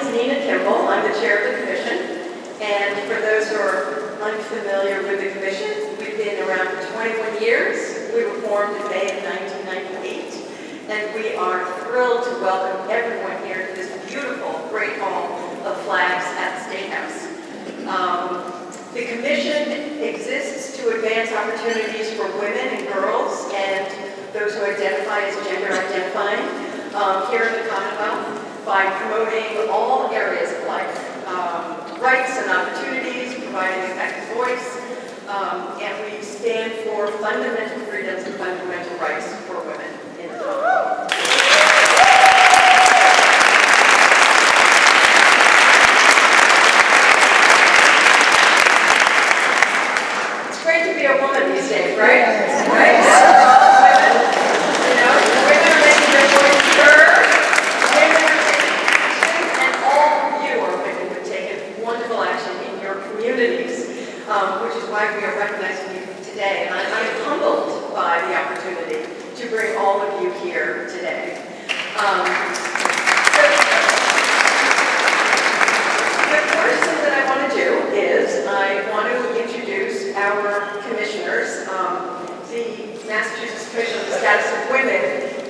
I'm the chair of the commission, and for those who are unfamiliar with the commission, we've been around for 21 years. We were formed in May of 1998, and we are thrilled to welcome everyone here to this beautiful, great hall of flags at the State House. The commission exists to advance opportunities for women and girls and those who identify as gender identifying here in the Commonwealth by promoting all areas of life, rights and opportunities, providing effective voice, and we stand for fundamental freedoms and fundamental rights for women in the Commonwealth. It's great to be a woman these days, right? Yes. Right? You know, women are making their voices heard. Women are taking action, and all of you are women who have taken wonderful action in your communities, which is why we are recognizing you today. And I'm humbled by the opportunity to bring all of you here today. The first thing that I want to do is I want to introduce our commissioners. The Massachusetts Commission on the Status of Women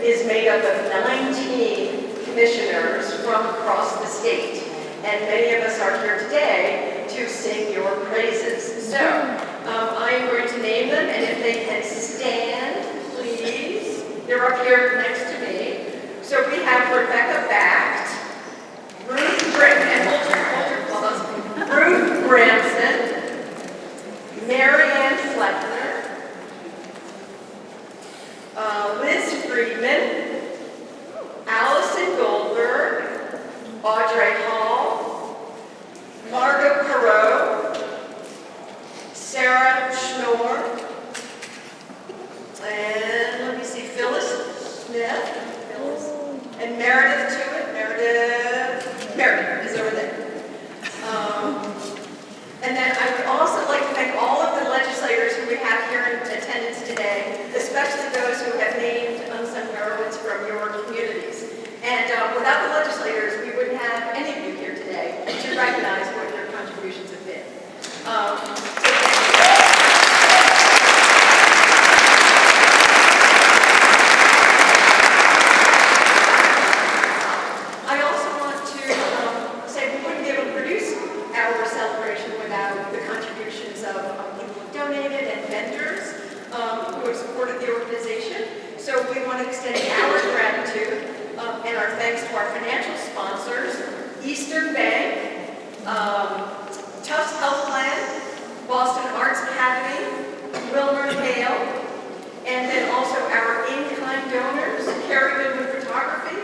is made up of 19 commissioners from across the state, and many of us are here today to sing your praises. So I am going to name them, and if they can stand, please. They're up here next to me. So we have Rebecca Bacht, Ruth Branson, Marianne Fleckner, Liz Friedman, Allison Goldberg, Audrey Hall, Margot Perot, Sarah Schnorr, and let me see, Phyllis Smith, and Meredith Tewitt. Meredith is over there. And then I would also like to thank all of the legislators who we have here in attendance today, especially those who have named Unsung Heroines from your communities. And without the legislators, we wouldn't have any of you here today to recognize what your contributions have been. I also want to say we wouldn't be able to produce our celebration without the contributions of people who donated and vendors who have supported the organization. So we want to extend our gratitude and our thanks to our financial sponsors, Eastern Bank, Tufts Health Plan, Boston Arts Academy, Wilmer Hale, and then also our in-kind donors, Carrie Goodwin Photography,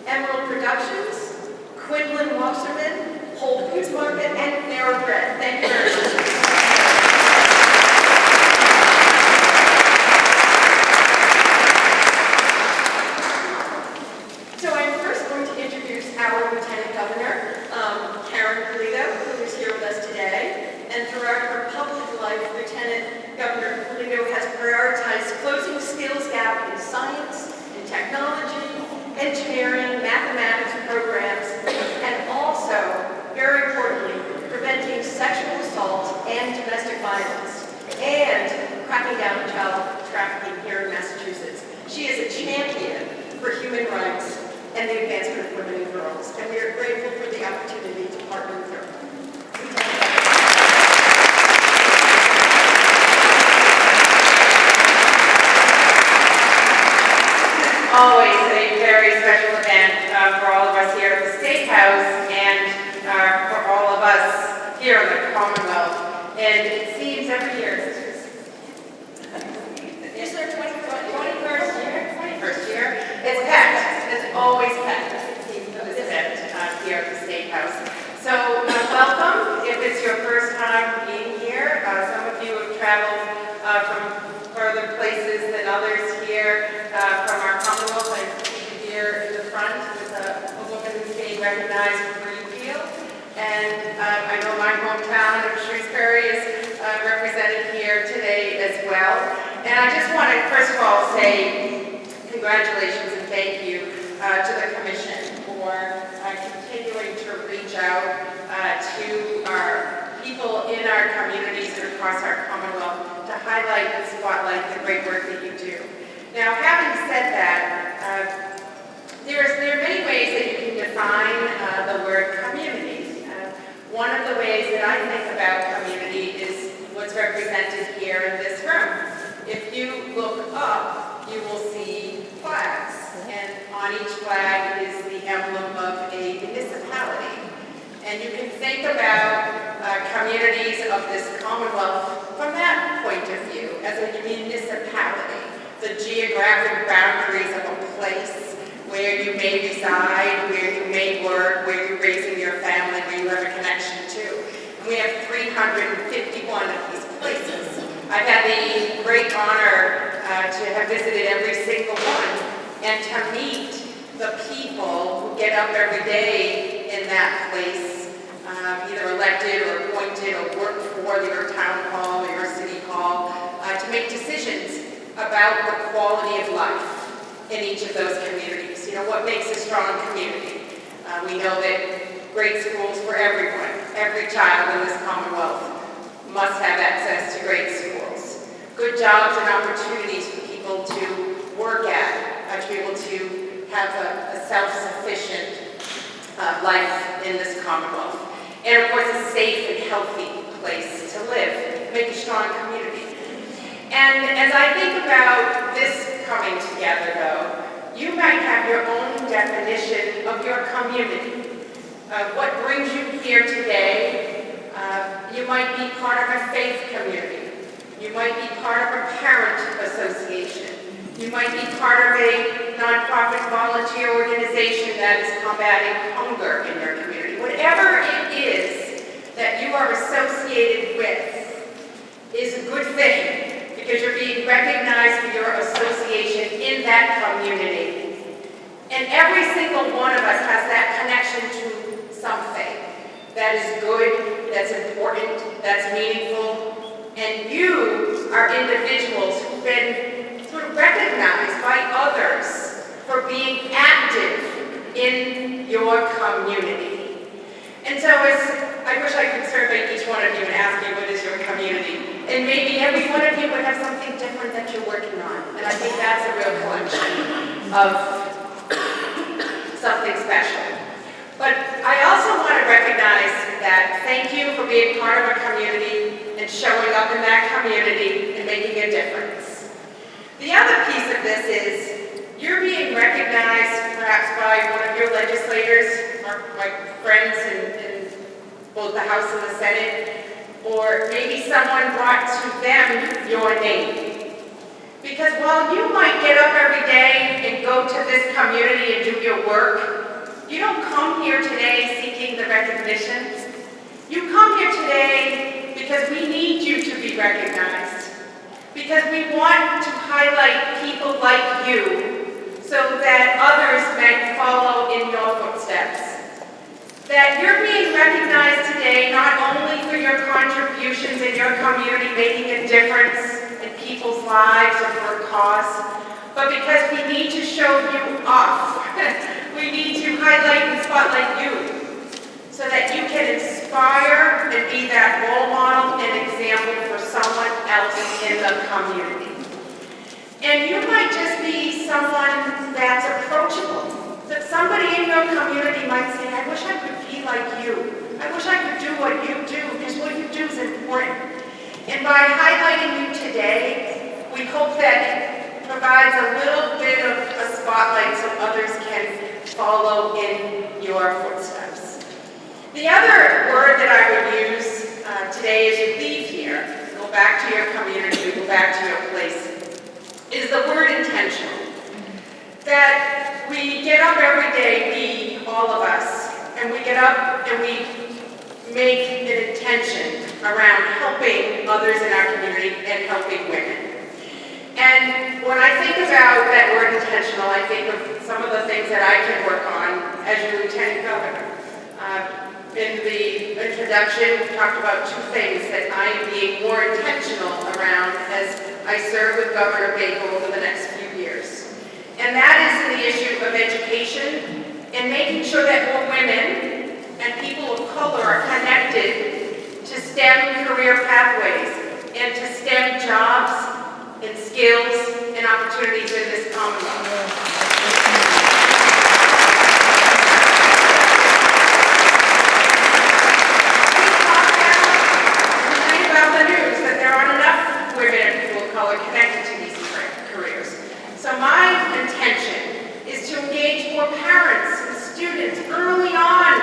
Emerald Productions, Quinlan Wasserman, Whole Foods Market, and Narrow Bread. Thank you very much. So I'm first going to introduce our Lieutenant Governor, Karen Polito, who is here with us today. And throughout her public life, Lieutenant Governor Polito has prioritized closing the skills gap in science, in technology, engineering, mathematics programs, and also, very importantly, preventing sexual assault and domestic violence, and cracking down on child trafficking here in Massachusetts. She is a champion for human rights and the advancement of women and girls, and we are grateful for the opportunity to partner with her. Always a very special event for all of us here at the State House and for all of us here in the Commonwealth. And it seems every year, is there 21st year? 21st year. It's packed. It's always packed for this event here at the State House. So welcome. If it's your first time being here, some of you have traveled from further places than others here from our Commonwealth. I see you here in the front with a woman who's being recognized for Greenfield. And I know my hometown of Shrewsbury is represented here today as well. And I just want to first of all say congratulations and thank you to the Commission for continuing to reach across our Commonwealth to highlight and spotlight the great work that you do. Now, having said that, there are many ways that you can define the word community. One of the ways that I think about community is what's represented here in this room. If you look up, you will see flags, and on each flag is the emblem of a municipality. And you can think about communities of this Commonwealth from that point of view, as a municipality, the geographic boundaries of a place where you may reside, where you may work, where you're raising your family, where you have a connection to. And we have 351 of these places. I've had the great honor to have visited every single one and to meet the people who get up every day in that place, either elected or appointed or work for your town hall or your city hall, to make decisions about the quality of life in each of those communities. You know, what makes a strong community? We know that great schools for everyone, every child in this Commonwealth must have access to great schools. Good jobs and opportunities for people to work at, to be able to have a self-sufficient life in this Commonwealth. And of course, a safe and healthy place to live, make a strong community. And as I think about this coming together, though, you might have your own definition of your community. What brings you here today? You might be part of a faith community. You might be part of a parent association. You might be part of a nonprofit volunteer organization that is combating hunger in your community. Whatever it is that you are associated with is a good thing, because you're being recognized for your association in that community. And every single one of us has that connection to something that is good, that's important, that's meaningful. And you are individuals who've been sort of recognized by others for being active in your community. And so I wish I could survey each one of you and ask you, what is your community? And maybe every one of you would have something different that you're working on. And I think that's a real collection of something special. But I also want to recognize that thank you for being part of a community and showing up in that community and making a difference. The other piece of this is you're being recognized perhaps by one of your legislators, or my friends in both the House and the Senate, or maybe someone brought to them your name. Because while you might get up every day and go to this community and do your work, you don't come here today seeking the recognition. You come here today because we need you to be recognized. Because we want to highlight people like you so that others may follow in your footsteps. That you're being recognized today not only for your contributions in your community making a difference in people's lives or for a cause, but because we need to show you off. We need to highlight and spotlight you so that you can inspire and be that role model and example for someone else in the community. And you might just be someone that's approachable. That somebody in your community might say, I wish I could be like you. I wish I could do what you do, because what you do is important. And by highlighting you today, we hope that it provides a little bit of a spotlight so others can follow in your footsteps. The other word that I would use today as you leave here, go back to your community, go back to your place, is the word intentional. That we get up every day, we, all of us, and we get up and we make an intention around helping others in our community and helping women. And when I think about that word intentional, I think of some of the things that I can work on as your lieutenant governor. In the introduction, we talked about two things that I am being more intentional around as I serve with Governor Baker over the next few years. And that is the issue of education and making sure that more women and people of color are connected to STEM career pathways and to STEM jobs and skills and opportunities in this Commonwealth. Connected to these careers. So my intention is to engage more parents and students early on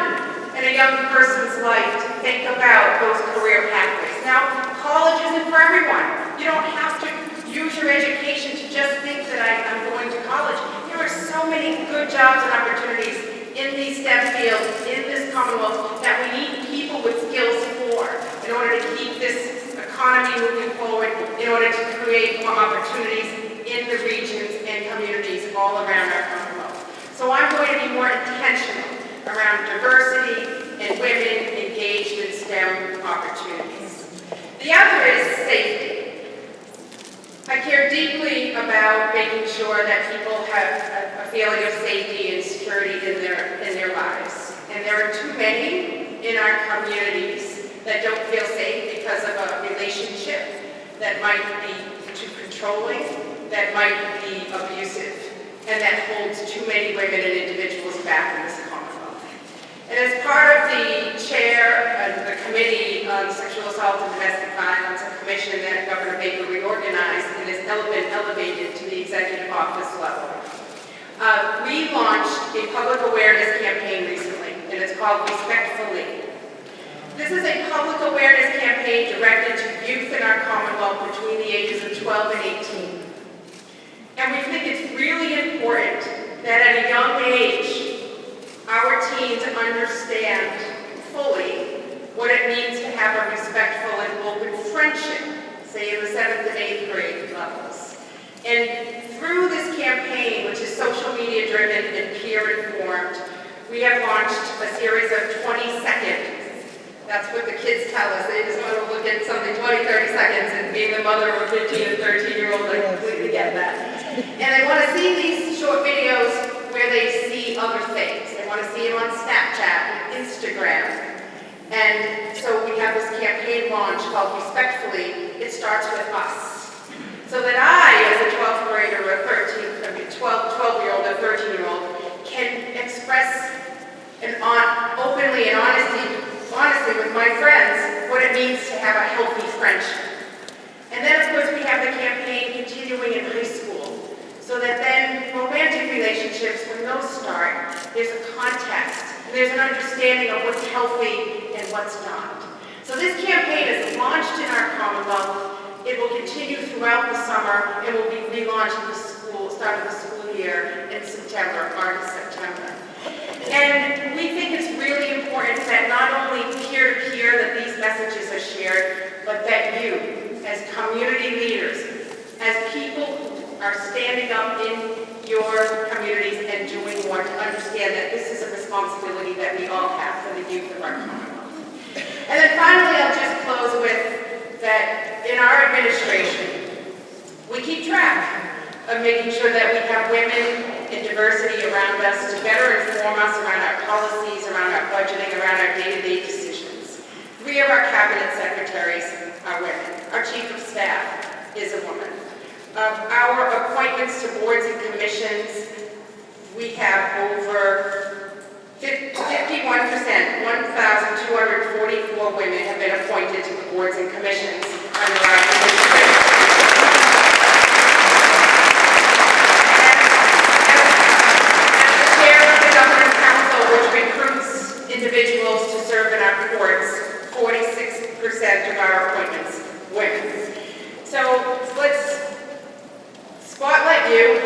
in a young person's life to think about those career pathways. Now, college isn't for everyone. You don't have to use your education to just think that I'm going to college. There are so many good jobs and opportunities in these STEM fields, in this Commonwealth, that we need people with skills for in order to keep this economy moving forward, in order to create more opportunities in the regions and communities all around our Commonwealth. So I'm going to be more intentional around diversity and women engaged in STEM opportunities. The other is safety. I care deeply about making sure that people have a feeling of safety and security in their lives. And there are too many in our communities that don't feel safe because of a relationship that might be too controlling, that might be abusive, and that holds too many women and individuals back in this Commonwealth. And as part of the chair of the Committee on Sexual Assault and Domestic Violence, a commission that Governor Baker reorganized and has been elevated to the executive office level, we launched a public awareness campaign recently, and it's called Respectfully. This is a public awareness campaign directed to youth in our Commonwealth between the ages of 12 and 18. And we think it's really important that at a young age, our teens understand fully what it means to have a respectful and open friendship, say in the 7th and 8th grade levels. And through this campaign, which is social media driven and peer informed, we have launched a series of 20-second. That's what the kids tell us. They just want to look at something 20, 30 seconds, and being the mother of a 15 and 13-year-old, I completely get that. And they want to see these short videos where they see other things. They want to see them on Snapchat and Instagram. And so we have this campaign launch called Respectfully. It starts with us. So that I, as a 12th grader or a 12-year-old or 13-year-old, can express openly and honestly with my friends what it means to have a healthy friendship. And then of course we have the campaign continuing in high school, so that then romantic relationships, when those start, there's a context, and there's an understanding of what's healthy and what's not. So this campaign is launched in our Commonwealth. It will continue throughout the summer, and will be relaunched at the start of the school year in September, August, September. And we think it's really important that not only peer-to-peer that these messages are shared, but that you, as community leaders, as people who are standing up in your communities and doing more, to understand that this is a responsibility that we all have for the youth of our Commonwealth. And then finally, I'll just close with that in our administration, we keep track of making sure that we have women and diversity around us to better inform us around our policies, around our budgeting, around our day-to-day decisions. 3 of our cabinet secretaries are women. Our chief of staff is a woman. Our appointments to boards and commissions, we have over 51%, 1,244 women have been appointed to the boards and commissions under our administration. Individuals to serve in our courts, 46% of our appointments, women. So let's spotlight you,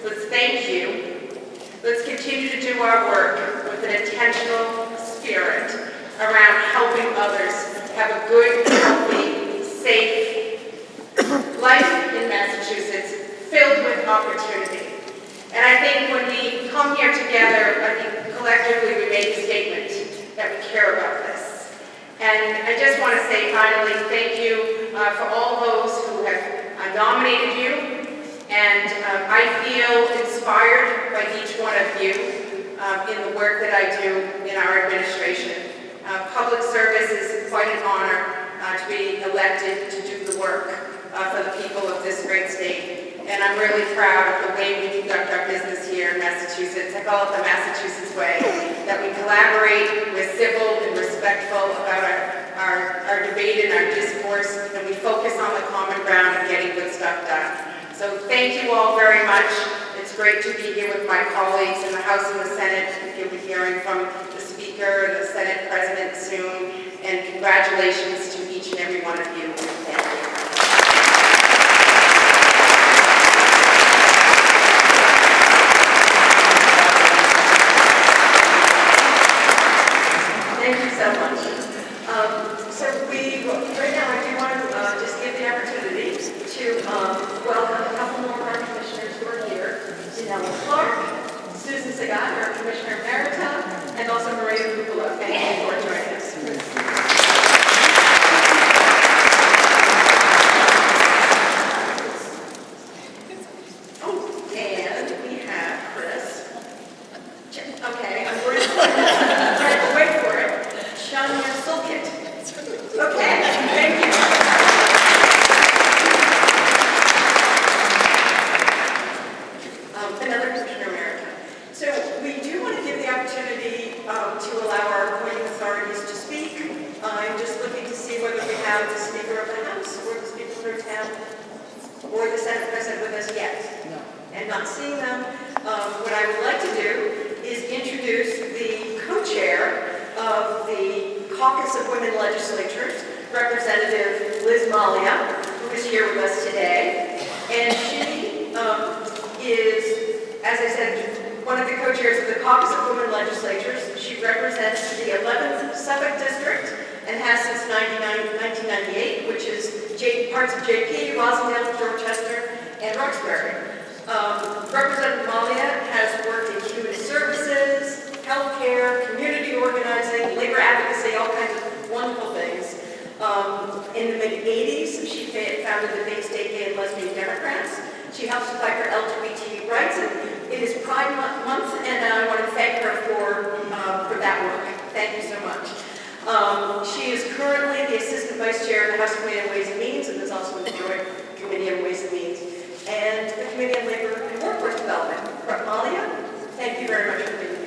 let's thank you, let's continue to do our work with an intentional spirit around helping others have a good, healthy, safe life in Massachusetts filled with opportunity. And I think when we come here together, I think collectively we make a statement that we care about this. And I just want to say finally, thank you for all those who have nominated you. And I feel inspired by each one of you in the work that I do in our administration. Public service is quite an honor to be elected to do the work for the people of this great state. And I'm really proud of the way we conduct our business here in Massachusetts. I call it the Massachusetts way, that we collaborate, we're civil and respectful about our debate and our discourse, and we focus on the common ground and getting good stuff done. So thank you all very much. It's great to be here with my colleagues in the House and the Senate. You'll be hearing from the Speaker and the Senate President soon. And congratulations to each and every one of you. Thank you. Thank you so much. Right now I do want to just give the opportunity to welcome a couple more of our commissioners who are here. Janelle Clark, Susan Sagat, our Commissioner Emerita, and also Maria Cupola. Thank you for joining us. Oh, and we have Chris. Okay, I'm going to wait for it. Shania Sulkit. Okay, thank you. Another Commissioner America. So we do want to give the opportunity to allow our appointing authorities to speak. I'm just looking to see whether we have the Speaker of the House or the Speaker of the Town or the Senate President with us yet. No. And not seeing them, what I would like to do is introduce the co-chair of the Caucus of Women Legislatures, Representative Liz Malia, who is here with us today. And she is, as I said, one of the co-chairs of the Caucus of Women Legislatures. She represents the 11th Suffolk District and has since 1998, which is parts of JP, Rosendale, Dorchester, and Roxbury. Representative Malia has worked in human services, healthcare, community organizing, labor advocacy, all kinds of wonderful things. In the mid-'80s, she founded the Bay State Gay and Lesbian Democrats. She helps to fight for LGBT rights, and it is Pride Month, and I want to thank her for that work. Thank you so much. She is currently the Assistant Vice Chair of the House Committee on Ways and Means, and is also in the Joint Committee on Ways and Means, and the Committee on Labor and Workforce Development. Malia, thank you very much for being here.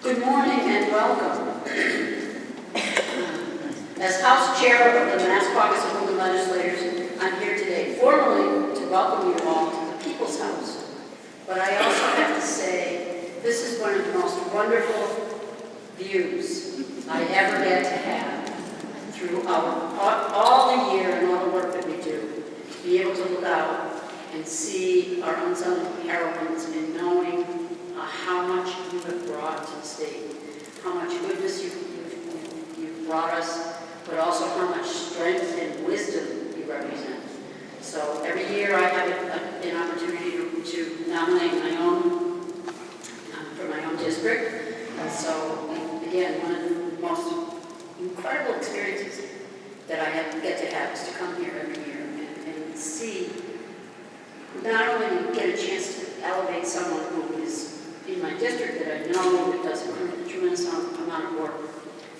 Good morning and welcome. As House Chair of the Mass Caucus of Women Legislators, I'm here today formally to welcome you all to the People's House. But I also have to say, this is one of the most wonderful views I ever get to have through all the year and all the work that we do. To be able to look out and see our unsung heroines and knowing how much you have brought to the state, how much goodness you've brought us, but also how much strength and wisdom you represent. So every year I have an opportunity to nominate my own, for my own district. So again, one of the most incredible experiences that I get to have is to come here every year and see, not only get a chance to elevate someone who is in my district that I know that does a tremendous amount of work,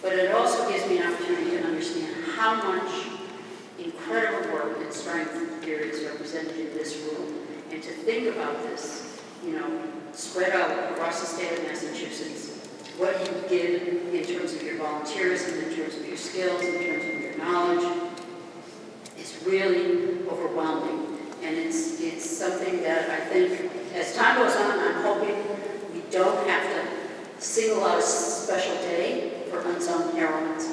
but it also gives me an opportunity to understand how much incredible work and strength there is represented in this room, and to think about this, spread out across the state of Massachusetts, what you did in terms of your volunteerism, in terms of your skills, in terms of your knowledge, is really overwhelming. And it's something that I think, as time goes on, I'm hoping we don't have to single out a special day for unsung heroines.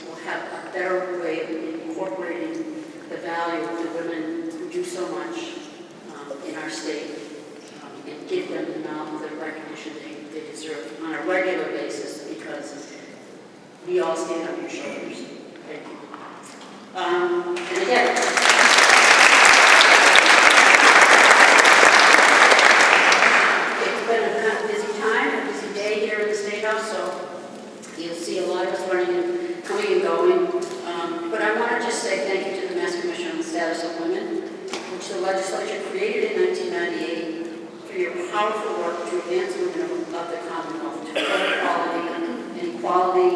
We'll have a better way of incorporating the value of the women who do so much in our state, and give them the recognition they deserve on a regular basis, because we all stand on your shoulders. Thank you. And again, it's been a kind of busy time, a busy day here in the State House, so you'll see a lot of us coming and going. But I want to just say thank you to the Mass Commission on the Status of Women, which the legislature created in 1998 for your powerful work to advance women of the Commonwealth to equality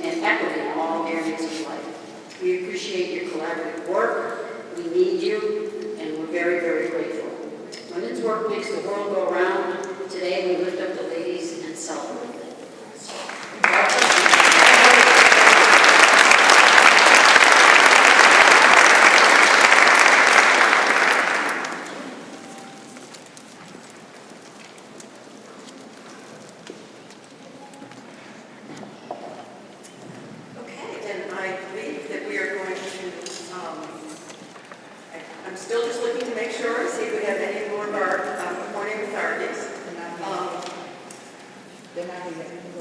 and equity in all areas of life. We appreciate your collaborative work. We need you, and we're very, very grateful. Women's work makes the world go round. Today, we lift up the ladies and celebrate them. Okay, and I believe that we are going to, I'm still just looking to make sure, see if we have any more of our appointing authorities.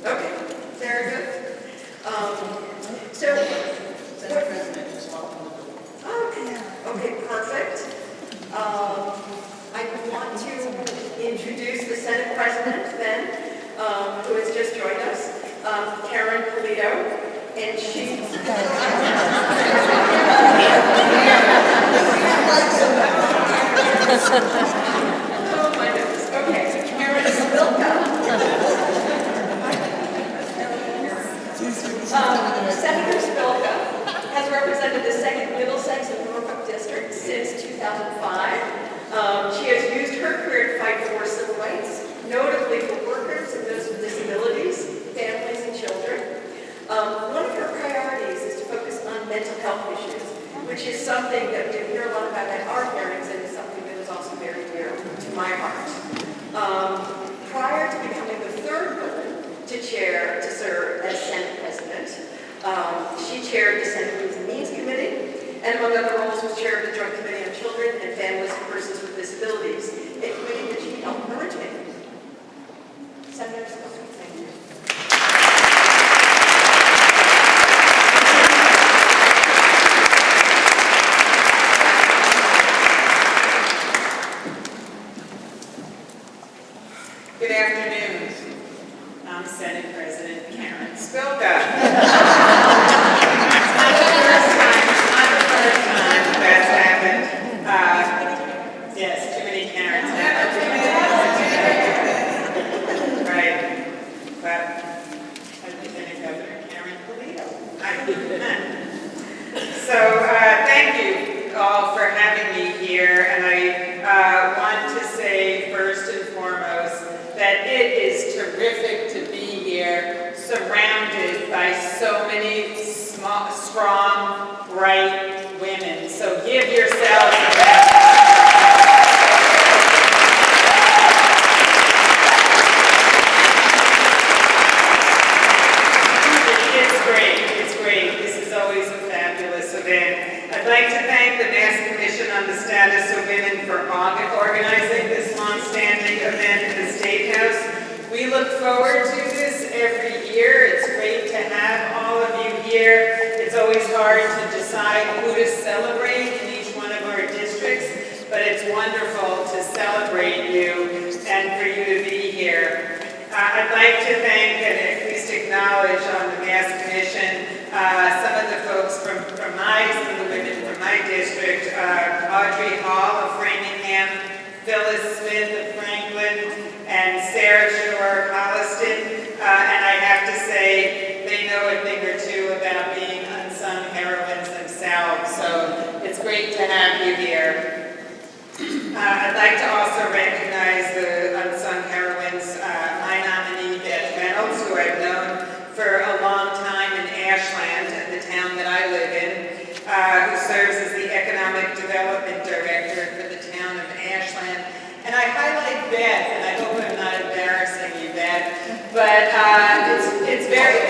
Okay, very good. Senate President just welcome. Okay, perfect. I want to introduce the Senate President then, who has just joined us, Karen Polito, and she's... Oh my goodness. Okay, Karen Spilka. Senator Spilka has represented the 2nd Middlesex and Norfolk District since 2005. She has used her career to fight for civil rights, notably for workers and those with disabilities, families, and children. One of her priorities is to focus on mental health issues, which is something that we hear a lot about at our hearings, and is something that is also very dear to my heart. Prior to becoming the 3rd woman to serve as Senate President, she chaired the Senate Ways and Means Committee, and among other roles was chair of the Joint Committee on Children and Families of Persons with Disabilities, a committee that she helped originate. Senator Spilka, thank you. Good afternoon. I'm Senate President Karen Spilka. Not the first time that's happened. Yes, too many Karens now. Right. But Lieutenant Governor Karen Polito. So thank you all for having me here, and I want to say first and foremost that it is terrific to be here, surrounded by so many small, strong, bright women. So give yourselves a round. It's great. It's great. This is always a fabulous event. I'd like to thank the Mass Commission on the Status of Women for organizing this long-standing event in the State House. We look forward to this every year. It's great to have all of you here. It's always hard to decide who to celebrate in each one of our districts, but it's wonderful to celebrate you and for you to be here. I'd like to thank and at least acknowledge on the Mass Commission some of the folks some of the women from my district, Audrey Hall of Framingham, Phyllis Smith of Franklin, and Sarah Shore of Holliston. And I have to say, they know a thing or two about being unsung heroines themselves, so it's great to have you here. I'd like to also recognize the unsung heroines, my nominee, Beth Reynolds, who I've known for a long time in Ashland, the town that I live in, who serves as the Economic Development Director for the town of Ashland. And I highlight Beth, and I hope I'm not embarrassing you, Beth, but it's very,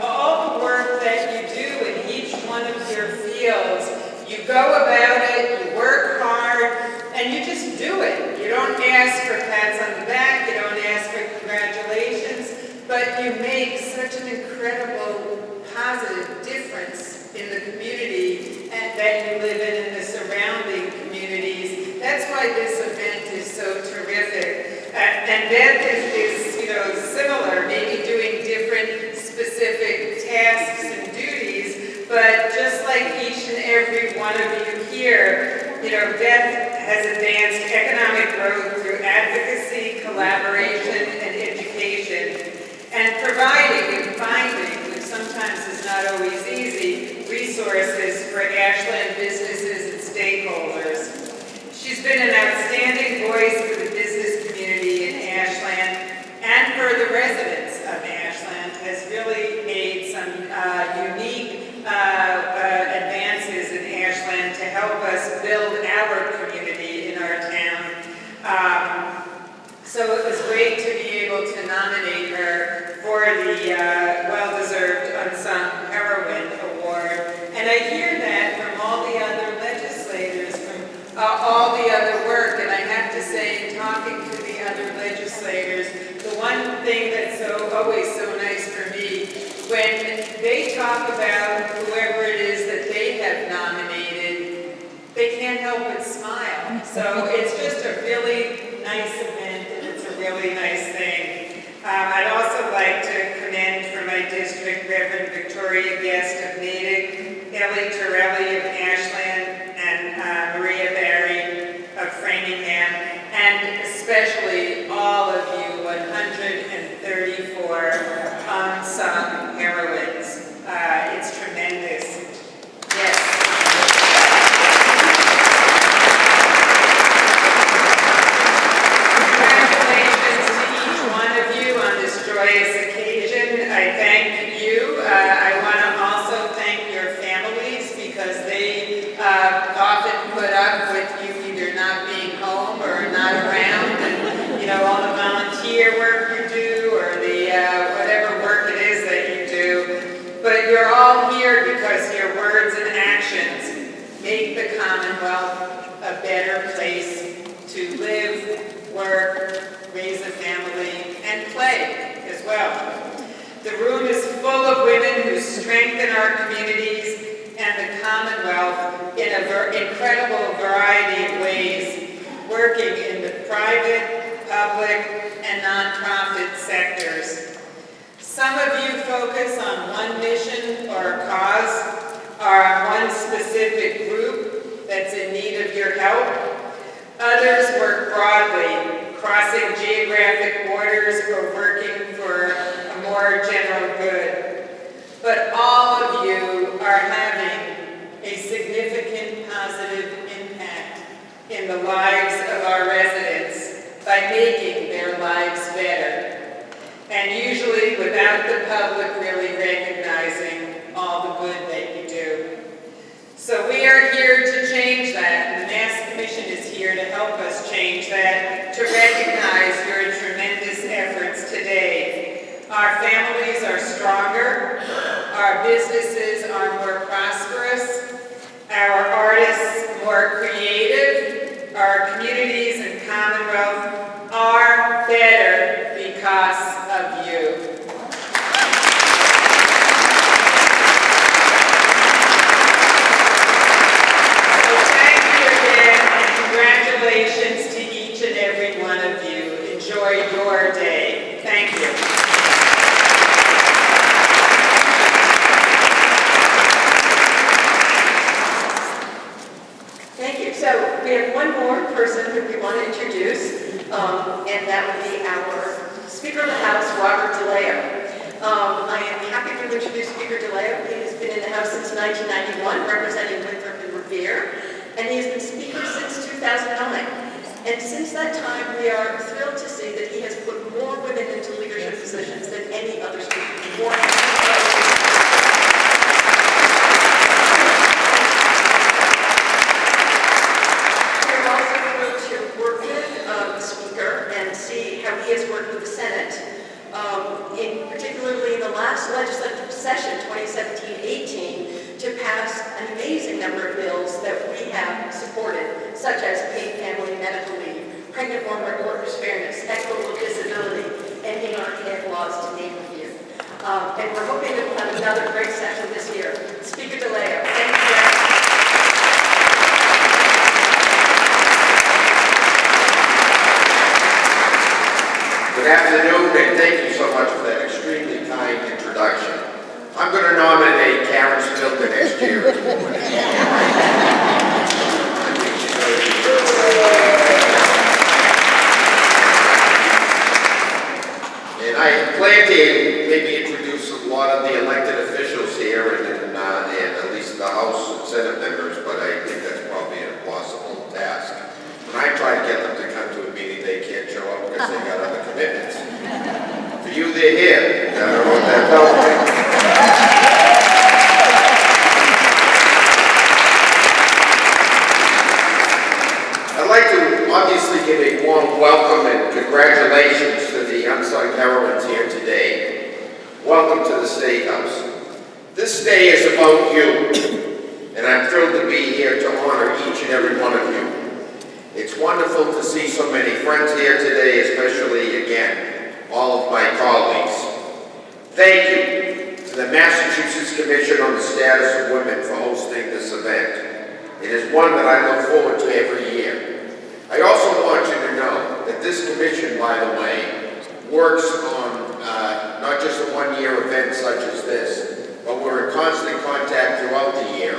all the work that you do in each one of your fields, you go about it, you work hard, and you just do it. You don't ask for pats on the back, you don't ask for congratulations, but you make such an incredible positive difference in the community that you live in and the surrounding communities. That's why this event is so terrific. And Beth is similar, maybe doing different specific tasks and duties, but just like each and every one of you here, Beth has advanced economic growth through advocacy, collaboration, and education, and providing and finding, which sometimes is not always easy, resources for Ashland businesses and stakeholders. She's been an outstanding voice for the business community in Ashland and for the residents of Ashland, has really made some unique advances in Ashland to help us build our community in our town. So it was great to be able to nominate her for the well-deserved Unsung Heroine Award. And I hear that from all the other legislators, from all the other work, and I have to say, in talking to the other legislators, the one thing that's always so nice for me, when they talk about whoever it is that they have nominated, they can't help but smile. So it's just a really nice event, and it's a really nice thing. I'd also like to commend for my district Reverend Victoria Guest of Natick, Ellie Torelli of Ashland, and Maria Barry of Framingham, and especially all of you 134 unsung heroines. It's tremendous. Yes. Congratulations to each one of you on this joyous occasion. I thank you. I want to also thank your families because they often put up with you either not being home or not around, and all the volunteer work you do or the whatever work it is that you do. But you're all here because your words and actions make the Commonwealth a better place to live, work, raise a family, and play as well. The room is full of women who strengthen our communities and the Commonwealth in an incredible variety of ways, working in the private, public, and nonprofit sectors. Some of you focus on one mission or a cause, or on one specific group that's in need of your help. Others work broadly, crossing geographic borders or working for a more general good. But all of you are having a significant positive impact in the lives of our residents by making their lives better. And usually without the public really recognizing all the good that you do. So we are here to change that, and the Mass Commission is here to help us change that, to recognize your tremendous efforts today. Our families are stronger, our businesses are more prosperous, our artists more creative, our communities and Commonwealth are better because of you. So thank you again, and congratulations to each and every one of you. Enjoy your day. Thank you. Thank you. So we have one more person that we want to introduce, and that would be our Speaker of the House, Robert DeLeo. I am happy to introduce Speaker DeLeo. He has been in the House since 1991, representing Winthrop and Revere, and he has been Speaker since 2009. And since that time, we are thrilled to see that he has put more women into leadership positions than any other speaker before him. We're also thrilled to work with the Speaker and see how he has worked with the Senate, particularly in the last legislative session, 2017-18, to pass an amazing number of bills that we have supported, such as paid family medical leave, pregnant woman workers' fairness, equitable disability, ending archaic laws, to name a few. And we're hoping that we'll have another great session this year. Speaker DeLeo, thank you very much. Good afternoon, and thank you so much for that extremely kind introduction. I'm going to nominate Karen Spilka next year. I think she's going to be like to maybe introduce a lot of the elected officials here and at least the House and Senate members, but I think that's probably an impossible task. When I try to get them to come to a meeting, they can't show up because they got other commitments. For you, they're here. I don't know what that tells me. I'd like to obviously give a warm welcome and congratulations to the Unsung Heroines here today. Welcome to the State House. This day is about you, and I'm thrilled to be here to honor each and every one of you. It's wonderful to see so many friends here today, especially, again, all of my colleagues. Thank you to the Massachusetts Commission on the Status of Women for hosting this event. It is one that I look forward to every year. I also want you to know that this commission, by the way, works on not just a one-year event such as this, but we're in constant contact throughout the year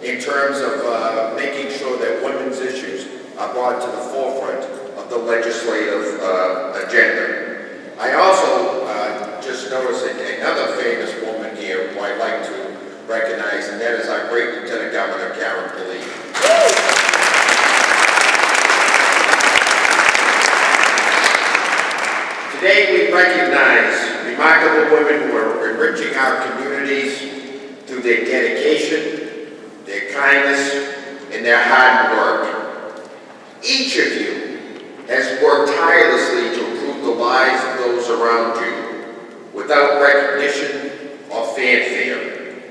in terms of making sure that women's issues are brought to the forefront of the legislative agenda. I also just noticed another famous woman here who I'd like to recognize, and that is our great Lieutenant Governor, Karen Pallese. Today we recognize remarkable women who are enriching our communities through their dedication, their kindness, and their hard work. Each of you has worked tirelessly to improve the lives of those around you without recognition or fanfare.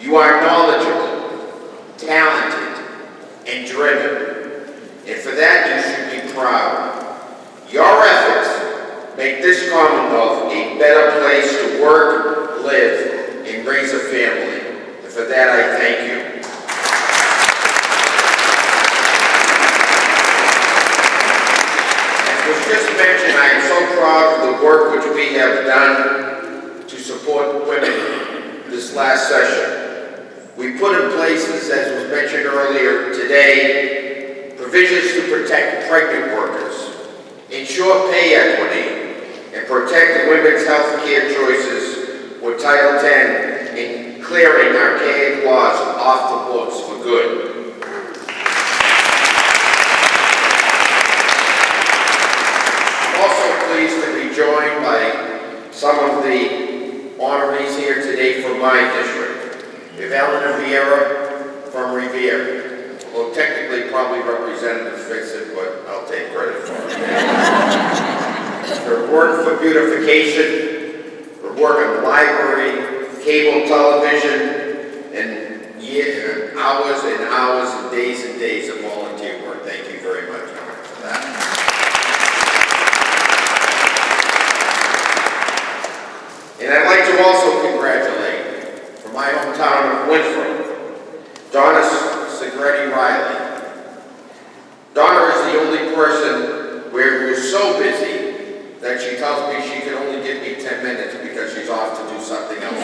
You are knowledgeable, talented, and driven, and for that you should be proud. Your efforts make this Commonwealth a better place to work, live, and raise a family. And for that, I thank you. As was just mentioned, I am so proud of the work which we have done to support women this last session. We put in places, as was mentioned earlier today, provisions to protect pregnant workers, ensure pay equity, and protect women's health care choices with Title X in clearing archaic laws off the books for good. I'm also pleased to be joined by some of the honorees here today from my district. We have Eleanor Vieira from Revere, well, technically probably Representative Fixit, but I'll take credit for it. Her work for beautification, her work on library, cable television, and hours and hours and days of volunteer work. Thank you very much for that. And I'd like to also congratulate, from my hometown of Winthrop, Donna Segretti Riley. Donna is the only person who is so busy that she tells me she can only give me 10 minutes because she's off to do something else.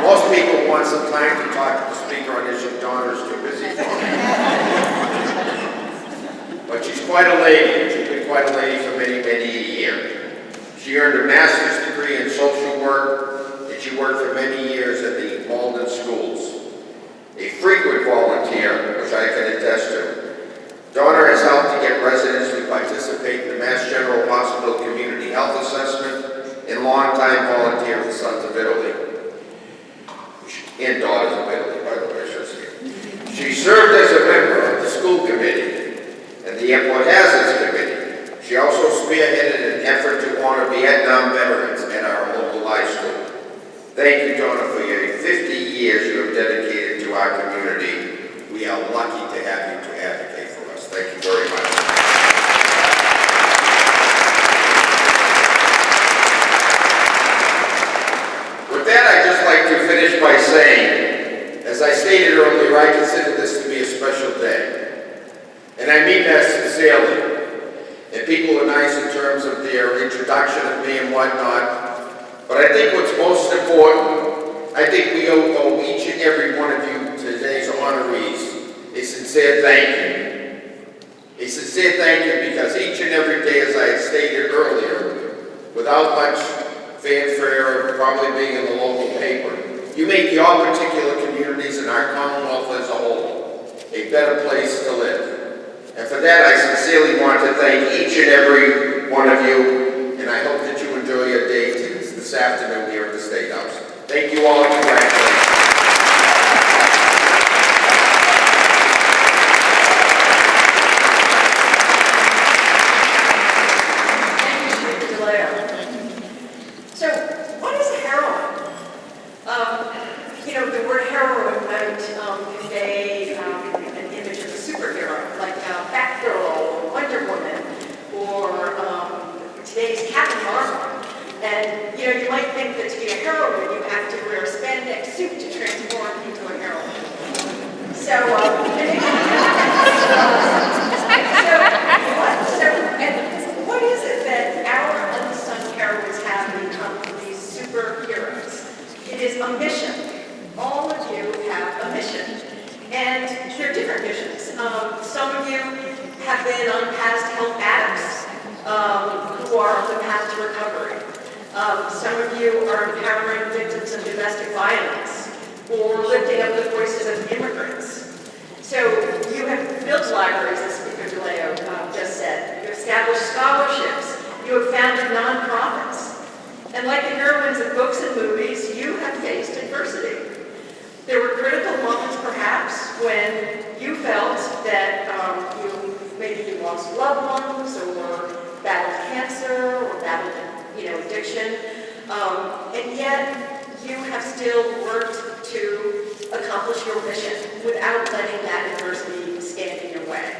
Most people want some time to talk to the speaker on issue. Donna's too busy for me. But she's quite a lady. She's been quite a lady for many, many a year. She earned a master's degree in social work, and she worked for many years at the Malden schools. A frequent volunteer, which I can attest to. Donna has helped to get residents to participate in the Mass General Hospital Community Health Assessment and longtime volunteer for Sons of Italy. And Daughters of Italy, by the way, I should say. She served as a member of the school committee and the Airport Hazards Committee. She also spearheaded an effort to honor Vietnam veterans at our local high school. Thank you, Donna, for your 50 years you have dedicated to our community. We are lucky to have you to advocate for us. Thank you very much. With that, I'd just like to finish by saying, as I stated earlier, I consider this to be a special day. And I mean that sincerely. And people are nice in terms of their introduction of me and whatnot. But I think what's most important, I think we owe each and every one of you, today's honorees, a sincere thank you. A sincere thank you because each and every day, as I had stated earlier, without much fanfare, probably being in the local paper. You make your particular communities and our Commonwealth as a whole a better place to live. And for that, I sincerely want to thank each and every one of you, and I hope that you enjoy your day this afternoon here at the State House. Thank you all, and congratulations. So, what is a heroine? The word heroine might convey an image of a superhero, like Batgirl, or Wonder Woman, or today's Captain Marvel. And, you might think that to be a heroine, you have to wear a spandex suit to transform into a heroine. What is it that our unsung heroines have become these superheroes? It is a mission. All of you have a mission. And they're different missions. Some of you have been on paths to help addicts who are on the path to recovery. Some of you are empowering victims of domestic violence or lifting up the voices of immigrants. So you have built libraries, as Speaker DeLeo just said. You have established scholarships. You have founded nonprofits. And like the heroines of books and movies, you have faced adversity. There were critical moments, perhaps, when you felt that maybe you lost loved ones, or battled cancer, or battled, addiction, and yet you have still worked to accomplish your mission without letting that adversity stand in your way.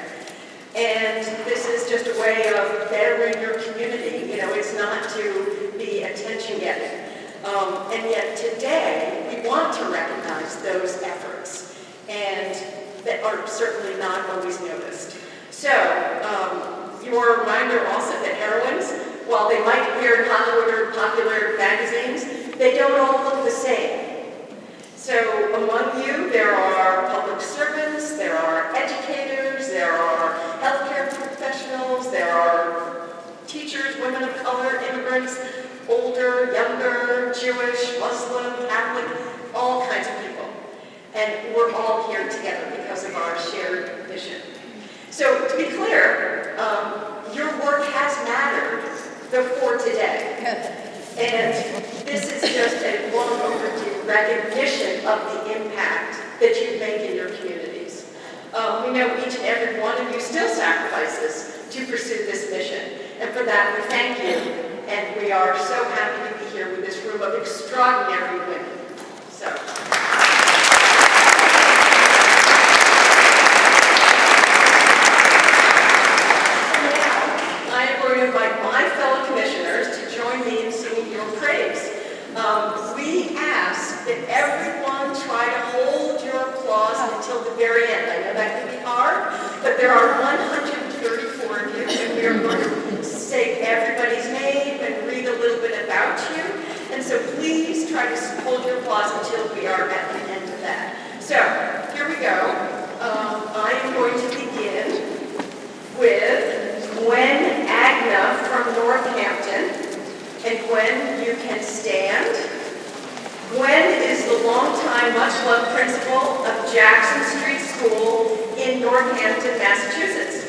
And this is just a way of bettering your community. It's not to be attention-getting. And yet today, we want to recognize those efforts, and that are certainly not always noticed. So, your reminder also that heroines, while they might appear in popular magazines, they don't all look the same. So among you, there are public servants, there are educators, there are healthcare professionals, there are teachers, women of color, immigrants, older, younger, Jewish, Muslim, Catholic, all kinds of people. And we're all here together because of our shared mission. So to be clear, your work has mattered before today. And this is just a long overdue recognition of the impact that you make in your communities. We know each and every one of you still sacrifices to pursue this mission. And for that, we thank you. And we are so happy to be here with this room of extraordinary women. So. We ask that everyone try to hold your applause until the very end. I know that can be hard, but there are 134 of you, and we are going to say everybody's name and read a little bit about you. And so please try to hold your applause until we are at the end of that. So, here we go. I am going to begin with Gwen Agna from Northampton. And Gwen, you can stand. Gwen is the longtime, much-loved principal of Jackson Street School in Northampton, Massachusetts.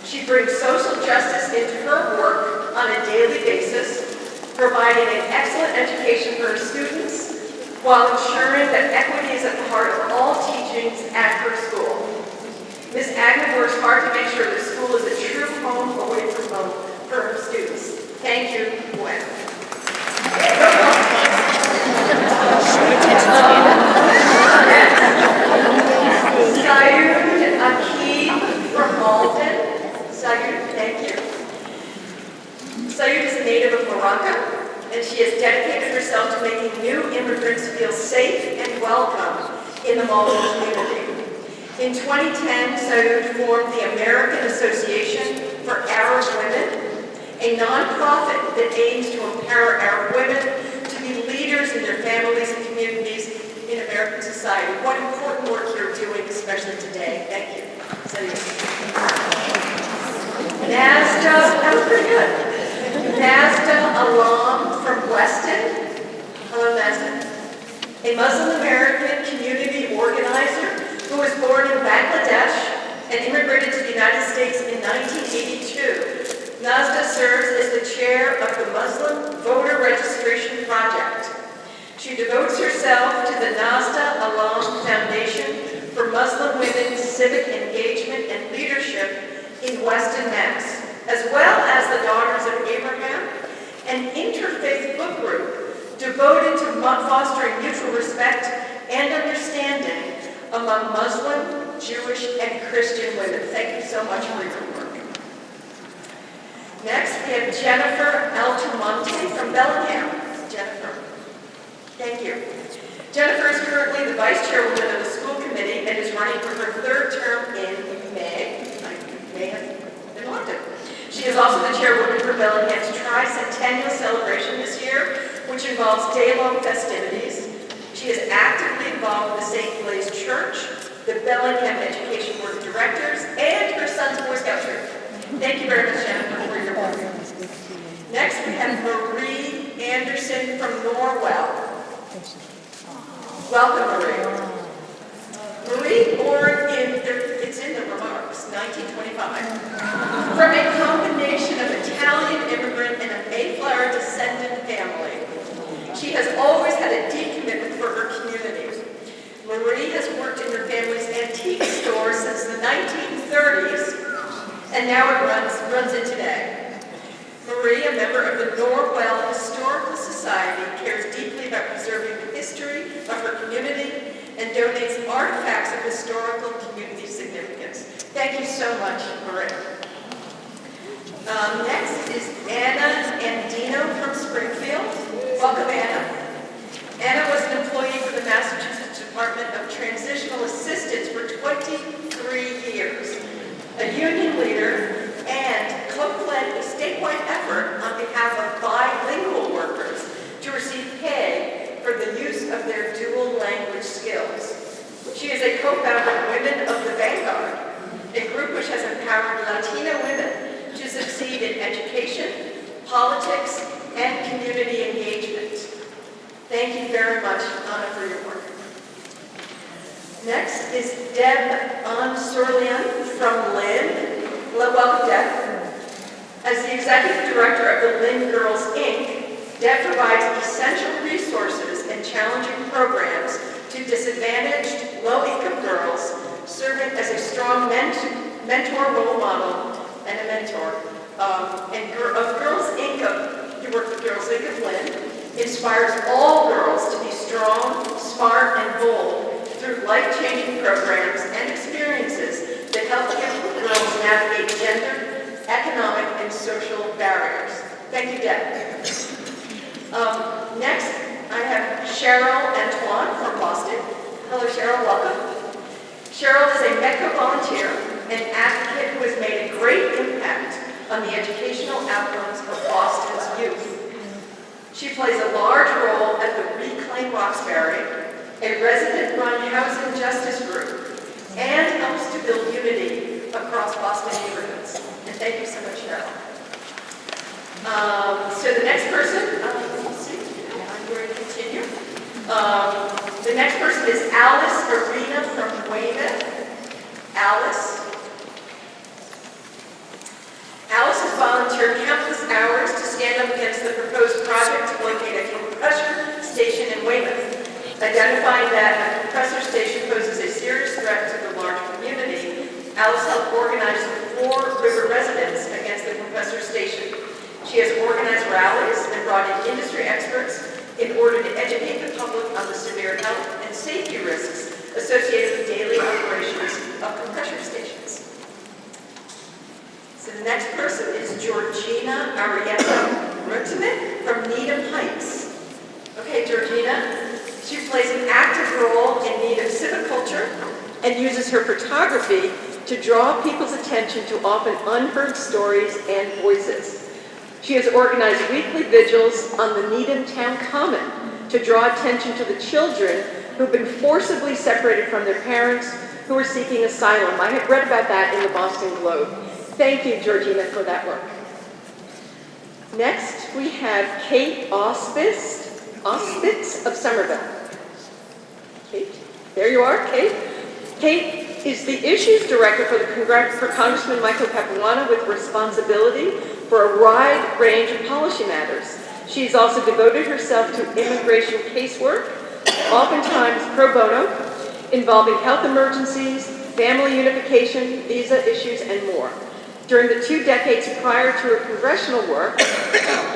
She brings social justice into her work on a daily basis, providing an excellent education for her students, while ensuring that equity is at the heart of all teachings at her school. Ms. Agna works hard to make sure the school is a true home away from home for her students. Thank you, Gwen. Sayud Akib from Malden. Sayud, thank you. Sayud is a native of Morocco, and she has dedicated herself to making new immigrants feel safe and welcome in the Malden community. In 2010, Sayud formed the American Association for Arab Women, a nonprofit that aims to empower Arab women to be leaders in their families and communities in American society. What important work you're doing, especially today. Thank you. Nazda, that was pretty good. Nazda alum from Weston. Hello, Weston. A Muslim American community organizer who was born in Bangladesh and immigrated to the United States in 1982. Nazda serves as the chair of the Muslim Voter Registration Project. She devotes herself to the Nazda Alum Foundation for Muslim Women's Civic Engagement and Leadership in Weston, Mass., as well as the Daughters of Abraham, an interfaith book group devoted to fostering mutual respect and understanding among Muslim, Jewish, and Christian women. Thank you so much for your work. Next, we have Jennifer Altamonte from Bellingham. Jennifer. Thank you. Jennifer is currently the vice chairwoman of the school committee and is running for her third term in May. May have been elected. She is also the chairwoman for Bellingham's tricentennial celebration this year, which involves day-long festivities. She is actively involved with the St. Blaise Church, the Bellingham Education Board of Directors, and her son's Boy Scout troop. Thank you very much, Jennifer, for your work. Next, we have Marie Anderson from Norwell. Welcome, Marie. Marie, born in, it's in the remarks, 1925, from a combination of Italian immigrant and a Mayflower descendant family. She has always had a deep commitment for her community. Marie has worked in her family's antique store since the 1930s, and now it runs it today. Marie, a member of the Norwell Historical Society, cares deeply about preserving the history of her community and donates artifacts of historical community significance. Thank you so much, Marie. Next is Anna Andino from Springfield. Welcome, Anna. Anna was an employee for the Massachusetts Department of Transitional Assistance for 23 years, a union leader, and co-led a statewide effort on behalf of bilingual workers to receive pay for the use of their dual language skills. She is a co-founder of Women of the Vanguard, a group which has empowered Latino women to succeed in education, politics, and community engagement. Thank you very much, Anna, for your work. Next is Deb Ansurlian from Lynn. Welcome, Deb. As the executive director of the Lynn Girls, Inc., Deb provides essential resources and challenging programs to disadvantaged, low-income girls, serving as a strong mentor, role model, and a mentor. Of Girls, Inc., you work with Girls, Inc. of Lynn, inspires all girls to be strong, smart, and bold through life-changing programs and experiences that help young girls navigate gender, economic, and social barriers. Thank you, Deb. Next, I have Cheryl Antoine from Boston. Hello, Cheryl, welcome. Cheryl is a MECA volunteer and advocate who has made a great impact on the educational outcomes of Boston's youth. She plays a large role at the Reclaim Roxbury, a resident-run housing justice group, and helps to build unity across Boston neighborhoods. And thank you so much, Cheryl. So the next person, let's see, I'm going to continue. The next person is Alice Arena from Weymouth. Alice has volunteered countless hours to stand up against the proposed project to locate a compressor station in Weymouth. Identifying that a compressor station poses a serious threat to the large community, Alice helped organize the 4 river residents against the compressor station. She has organized rallies and brought in industry experts in order to educate the public on the severe health and safety risks associated with daily operations of compressor stations. So the next person is Georgina Arietta-Rutman from Needham Heights. Okay, Georgina. She plays an active role in Needham civic culture and uses her photography to draw people's attention to often unheard stories and voices. She has organized weekly vigils on the Needham Town Common to draw attention to the children who've been forcibly separated from their parents who are seeking asylum. I have read about that in the Boston Globe. Thank you, Georgina, for that work. Next, we have Kate Auspitz of Somerville. Kate, there you are, Kate. Kate is the Issues Director for Congressman Michael Capuano with responsibility for a wide range of policy matters. She's also devoted herself to immigration casework, oftentimes pro bono, involving health emergencies, family unification, visa issues, and more. During the 2 decades prior to her congressional work,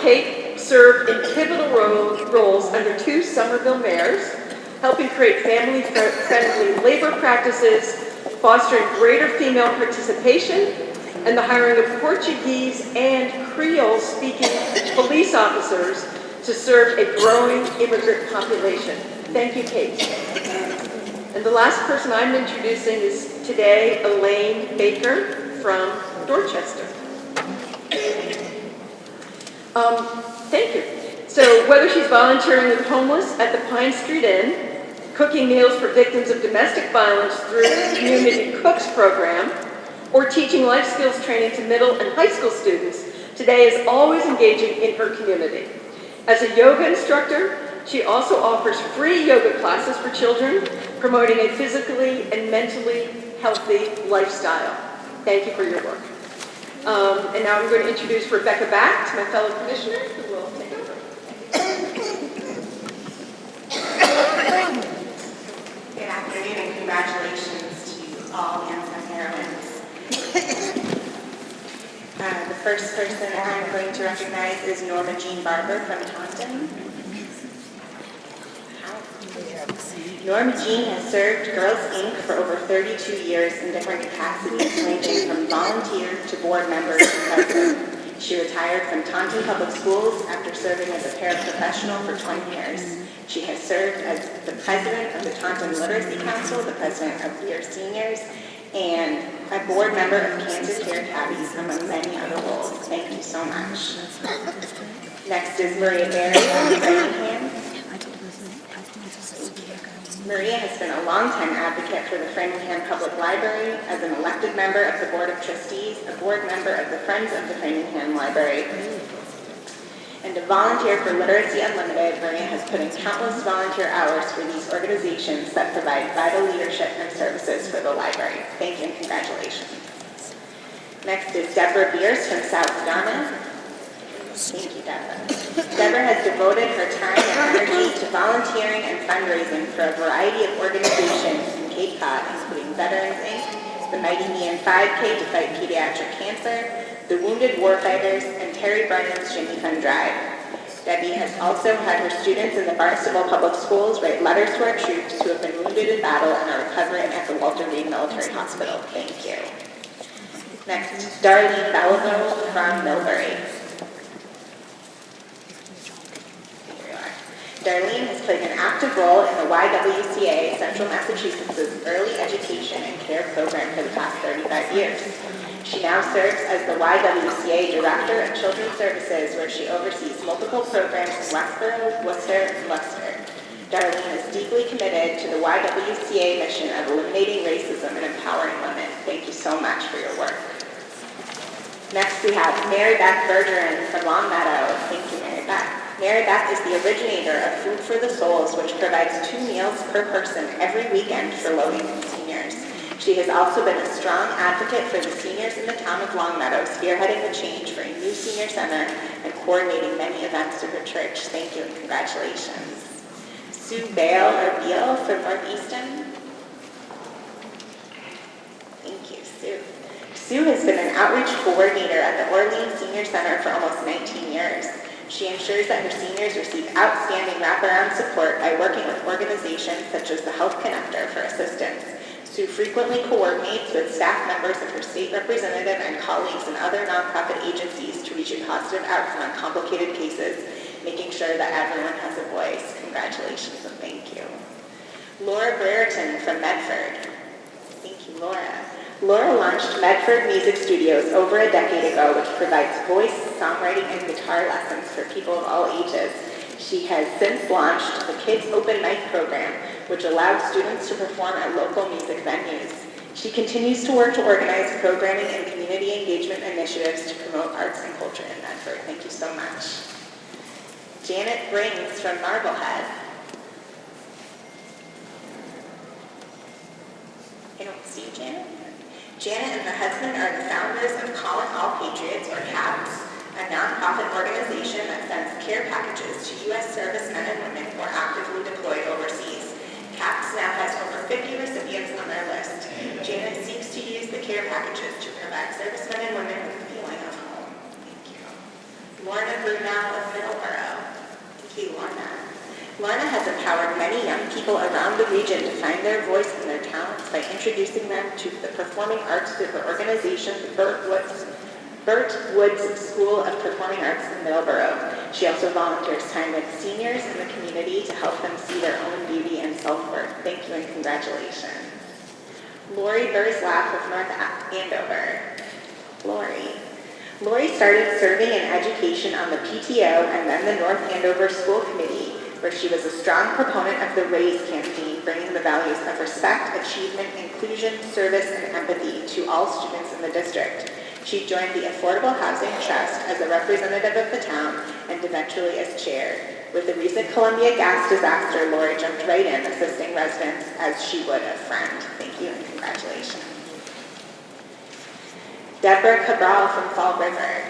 Kate served in pivotal roles under 2 Somerville mayors, helping create family-friendly labor practices, fostering greater female participation, and the hiring of Portuguese and Creole-speaking police officers to serve a growing immigrant population. Thank you, Kate. And the last person I'm introducing is today Elaine Baker from Dorchester. Thank you. So whether she's volunteering with homeless at the Pine Street Inn, cooking meals for victims of domestic violence through the Community Cooks program, or teaching life skills training to middle and high school students, today is always engaging in her community. As a yoga instructor, she also offers free yoga classes for children, promoting a physically and mentally healthy lifestyle. Thank you for your work. And now I'm going to introduce Rebecca Back, my fellow commissioner, who will take over. Good afternoon and congratulations to all Unsung Heroines. The first person I'm going to recognize is Norma Jean Barber from Taunton. Norma Jean has served Girls Inc. for over 32 years in different capacities, ranging from volunteer to board member to president. She retired from Taunton Public Schools after serving as a paraprofessional for 20 years. She has served as the president of the Taunton Literacy Council, the president of We Are Seniors, and a board member of Kansas Hair Tabbies, among many other roles. Thank you so much. Next is Maria Berry from Framingham. Maria has been a longtime advocate for the Framingham Public Library as an elected member of the Board of Trustees, a board member of the Friends of the Framingham Library, and a volunteer for Literacy Unlimited. Maria has put in countless volunteer hours for these organizations that provide vital leadership and services for the library. Thank you and congratulations. Next is Deborah Bierce from South Dartmouth. Thank you, Deborah. Deborah has devoted her time and energy to volunteering and fundraising for a variety of organizations in Cape Cod, including Veterans Inc., the Mighty Neon 5K to fight pediatric cancer, the Wounded Warfighters, and Terry Brennan's Jimmy Fund Drive. Debbie has also had her students in the Barnstable Public Schools write letters to our troops who have been wounded in battle and are recovering at the Walter Reed Military Hospital. Thank you. Next, Darlene Belleville from Millbury. Darlene has played an active role in the YWCA, Central Massachusetts' early education and care program for the past 35 years. She now serves as the YWCA Director of Children's Services, where she oversees multiple programs in Westboro, Worcester, and Leicester. Darlene is deeply committed to the YWCA mission of eliminating racism and empowering women. Thank you so much for your work. Next, we have Mary Beth Bergeron from Longmeadow. Thank you, Mary Beth. Mary Beth is the originator of Food for the Souls, which provides 2 meals per person every weekend for low-income seniors. She has also been a strong advocate for the seniors in the town of Longmeadow, spearheading the change for a new senior center and coordinating many events through her church. Thank you and congratulations. Sue Bale or Beal from Northeastern. Thank you, Sue. Sue has been an outreach coordinator at the Orleans Senior Center for almost 19 years. She ensures that her seniors receive outstanding wraparound support by working with organizations such as the Health Connector for assistance. Sue frequently coordinates with staff members of her state representative and colleagues in other nonprofit agencies to reach a positive outcome on complicated cases, making sure that everyone has a voice. Congratulations and thank you. Laura Brereton from Medford. Thank you, Laura. Laura launched Medford Music Studios over a decade ago, which provides voice, songwriting, and guitar lessons for people of all ages. She has since launched the Kids Open Mic program, which allows students to perform at local music venues. She continues to work to organize programming and community engagement initiatives to promote arts and culture in Medford. Thank you so much. Janet Brings from Marblehead. I don't see Janet. Janet and her husband are the founders of Calling All Patriots, or CAPS, a nonprofit organization that sends care packages to U.S. servicemen and women who are actively deployed overseas. CAPS now has over 50 recipients on their list. Janet seeks to use the care packages to provide servicemen and women with a feeling of home. Thank you. Lorna Brunel of Middleborough. Thank you, Lorna. Lorna has empowered many young people around the region to find their voice and their talents by introducing them to the performing arts through her organization, Burt Woods School of Performing Arts in Middleborough. She also volunteers time with seniors in the community to help them see their own beauty and self-worth. Thank you and congratulations. Lori Burzlaff of North Andover. Lori started serving in education on the PTO and then the North Andover School Committee, where she was a strong proponent of the RAISE campaign, bringing the values of respect, achievement, inclusion, service, and empathy to all students in the district. She joined the Affordable Housing Trust as a representative of the town and eventually as chair. With the recent Columbia gas disaster, Lori jumped right in, assisting residents as she would a friend. Thank you and congratulations. Deborah Cabral from Fall River.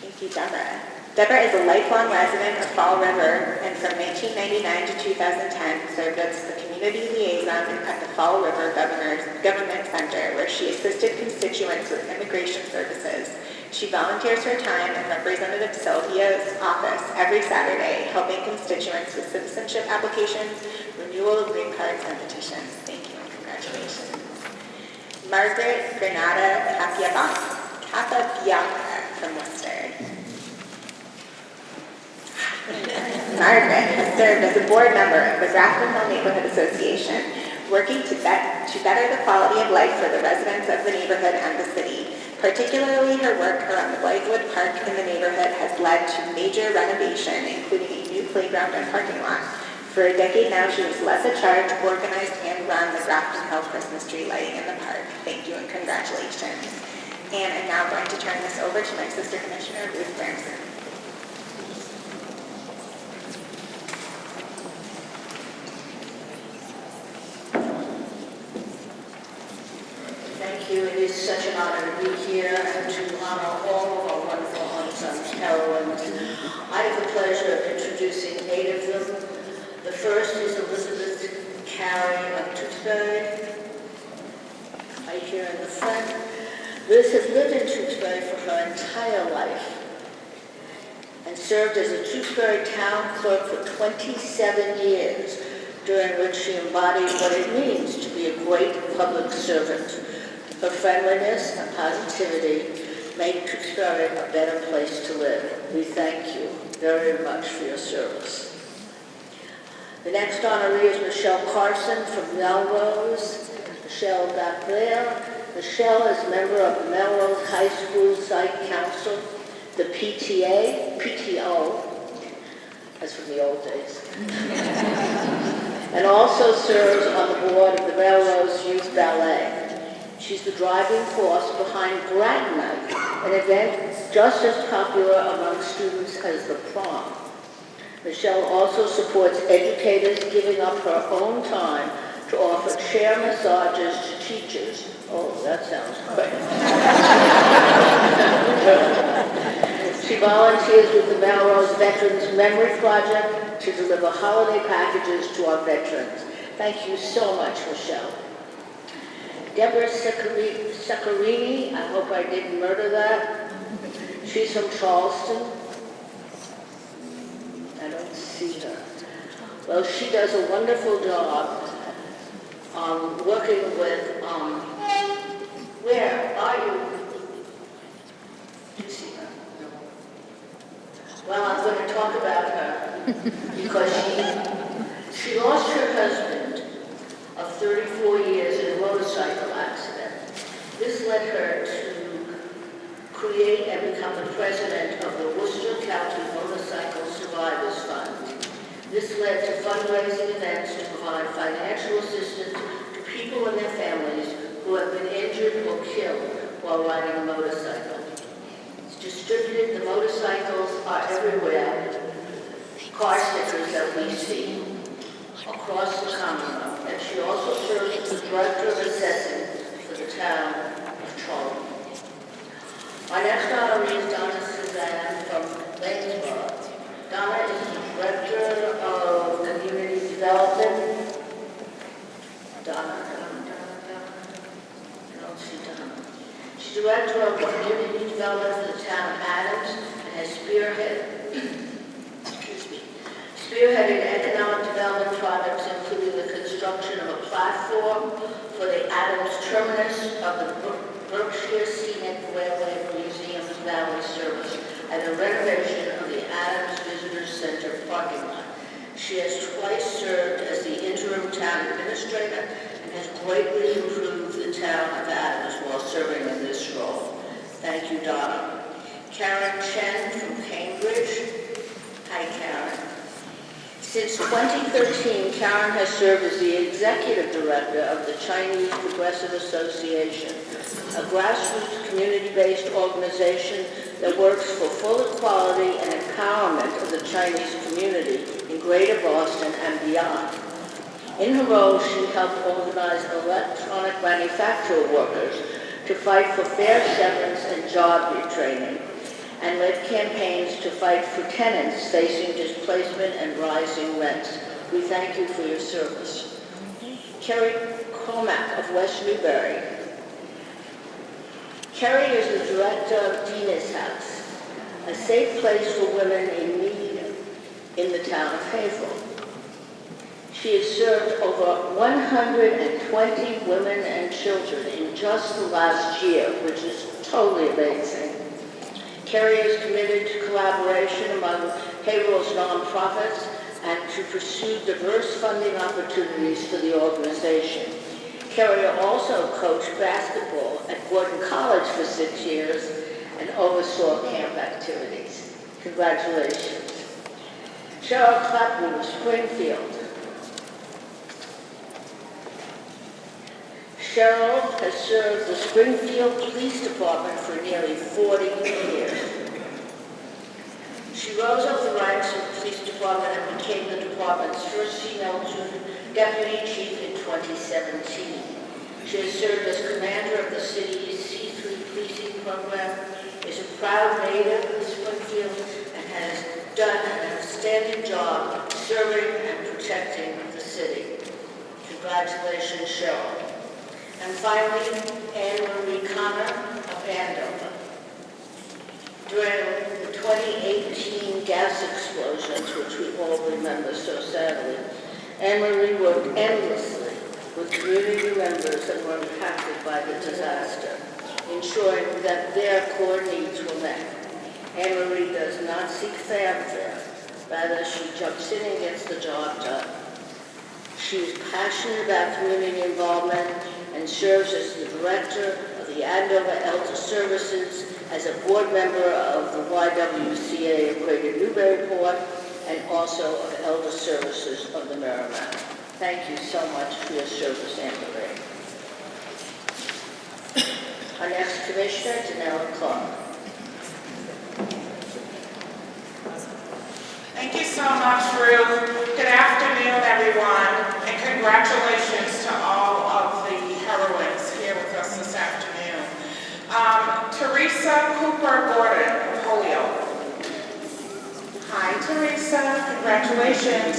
Thank you, Deborah. Deborah is a lifelong resident of Fall River and from 1999 to 2010 served as the community liaison at the Fall River Government Center, where she assisted constituents with immigration services. She volunteers her time in Representative Sylvia's office every Saturday, helping constituents with citizenship applications, renewal of green cards, and petitions. Thank you and congratulations. Margaret Granada Capabianca from Worcester. Margaret has served as a board member of the Grafton Hill Neighborhood Association, working to better the quality of life for the residents of the neighborhood and the city. Particularly, her work around the Blythewood Park in the neighborhood has led to major renovation, including a new playground and parking lot. For a decade now, she has led the charge, organized, and run the Grafton Hill Christmas tree lighting in the park. Thank you and congratulations. And I'm now going to turn this over to my sister commissioner, Ruth Branson. Thank you. It is such an honor to be here and to honor all of our wonderful unsung heroines. I have the pleasure of introducing 8 of them. The first is Elizabeth Carey of Tewksbury, right here in the front. Liz has lived in Tewksbury for her entire life and served as a Tewksbury town clerk for 27 years, during which she embodied what it means to be a great public servant. Her friendliness and positivity made Tewksbury a better place to live. We thank you very much for your service. The next honoree is Michelle Carson from Melrose. Michelle back there. Michelle is member of the Melrose High School Site Council, the PTO, that's from the old days, and also serves on the board of the Melrose Youth Ballet. She's the driving force behind Grad Night, an event just as popular among students as the prom. Michelle also supports educators giving up her own time to offer chair massages to teachers. Oh, that sounds great. She volunteers with the Melrose Veterans Memory Project to deliver holiday packages to our veterans. Thank you so much, Michelle. Deborah Saccarini, I hope I didn't murder that. She's from Charleston. I don't see her. Well, she does a wonderful job working with, where are you? Do you see her? No. Well, I'm going to talk about her because she lost her husband of 34 years in a motorcycle accident. This led her to create and become the president of the Worcester County Motorcycle Survivors Fund. This led to fundraising events to provide financial assistance to people and their families who have been injured or killed while riding a motorcycle. It's distributed, the motorcycles are everywhere, car stickers that we see across the Commonwealth. And she also serves as the Director of Assessment for the town of Charlton. Our next honoree is Donna Suzanne from Lanesboro. Donna is the Director of Community Development. Donna. I don't see Donna. She's Director of Community Development for the town of Adams and has spearheaded economic development projects, including the construction of a platform for the Adams terminus of the Berkshire Scenic Railway Museum's Valley Service and the renovation of the Adams Visitor Center parking lot. She has twice served as the interim town administrator and has greatly improved the town of Adams while serving in this role. Thank you, Donna. Karen Chen from Cambridge. Hi, Karen. Since 2013, Karen has served as the Executive Director of the Chinese Progressive Association, a grassroots community-based organization that works for full equality and empowerment of the Chinese community in Greater Boston and beyond. In her role, she helped organize electronic manufacturer workers to fight for fair severance and job retraining, and led campaigns to fight for tenants facing displacement and rising rents. We thank you for your service. Kerry Cormack of West Newbury. Kerry is the Director of Dina's House, a safe place for women in need in the town of Haverhill. She has served over 120 women and children in just the last year, which is totally amazing. Kerry is committed to collaboration among Haverhill's nonprofits and to pursue diverse funding opportunities for the organization. Kerry also coached basketball at Gordon College for 6 years and oversaw camp activities. Congratulations. Cheryl Clapton of Springfield. Cheryl has served the Springfield Police Department for nearly 40 years. She rose up the ranks of the police department and became the department's first female deputy chief in 2017. She has served as commander of the city's C3 policing program, is a proud native of Springfield, and has done an outstanding job serving and protecting the city. Congratulations, Cheryl. And finally, Anne Marie Connor of Andover. During the 2018 gas explosions, which we all remember so sadly, Anne Marie worked endlessly with community members that were impacted by the disaster, ensuring that their core needs were met. Anne Marie does not seek fanfare, rather she jumps in and gets the job done. She is passionate about community involvement and serves as the director of the Andover Elder Services, as a board member of the YWCA of Greater Newburyport, and also of Elder Services of the Merrimack. Thank you so much for your service, Anne Marie. Our next commissioner, Janelle Clark. Thank you so much, Ruth. Good afternoon, everyone, and congratulations to all of the heroines here with us this afternoon. Teresa Cooper Gordon of Holyoke. Hi, Teresa. Congratulations.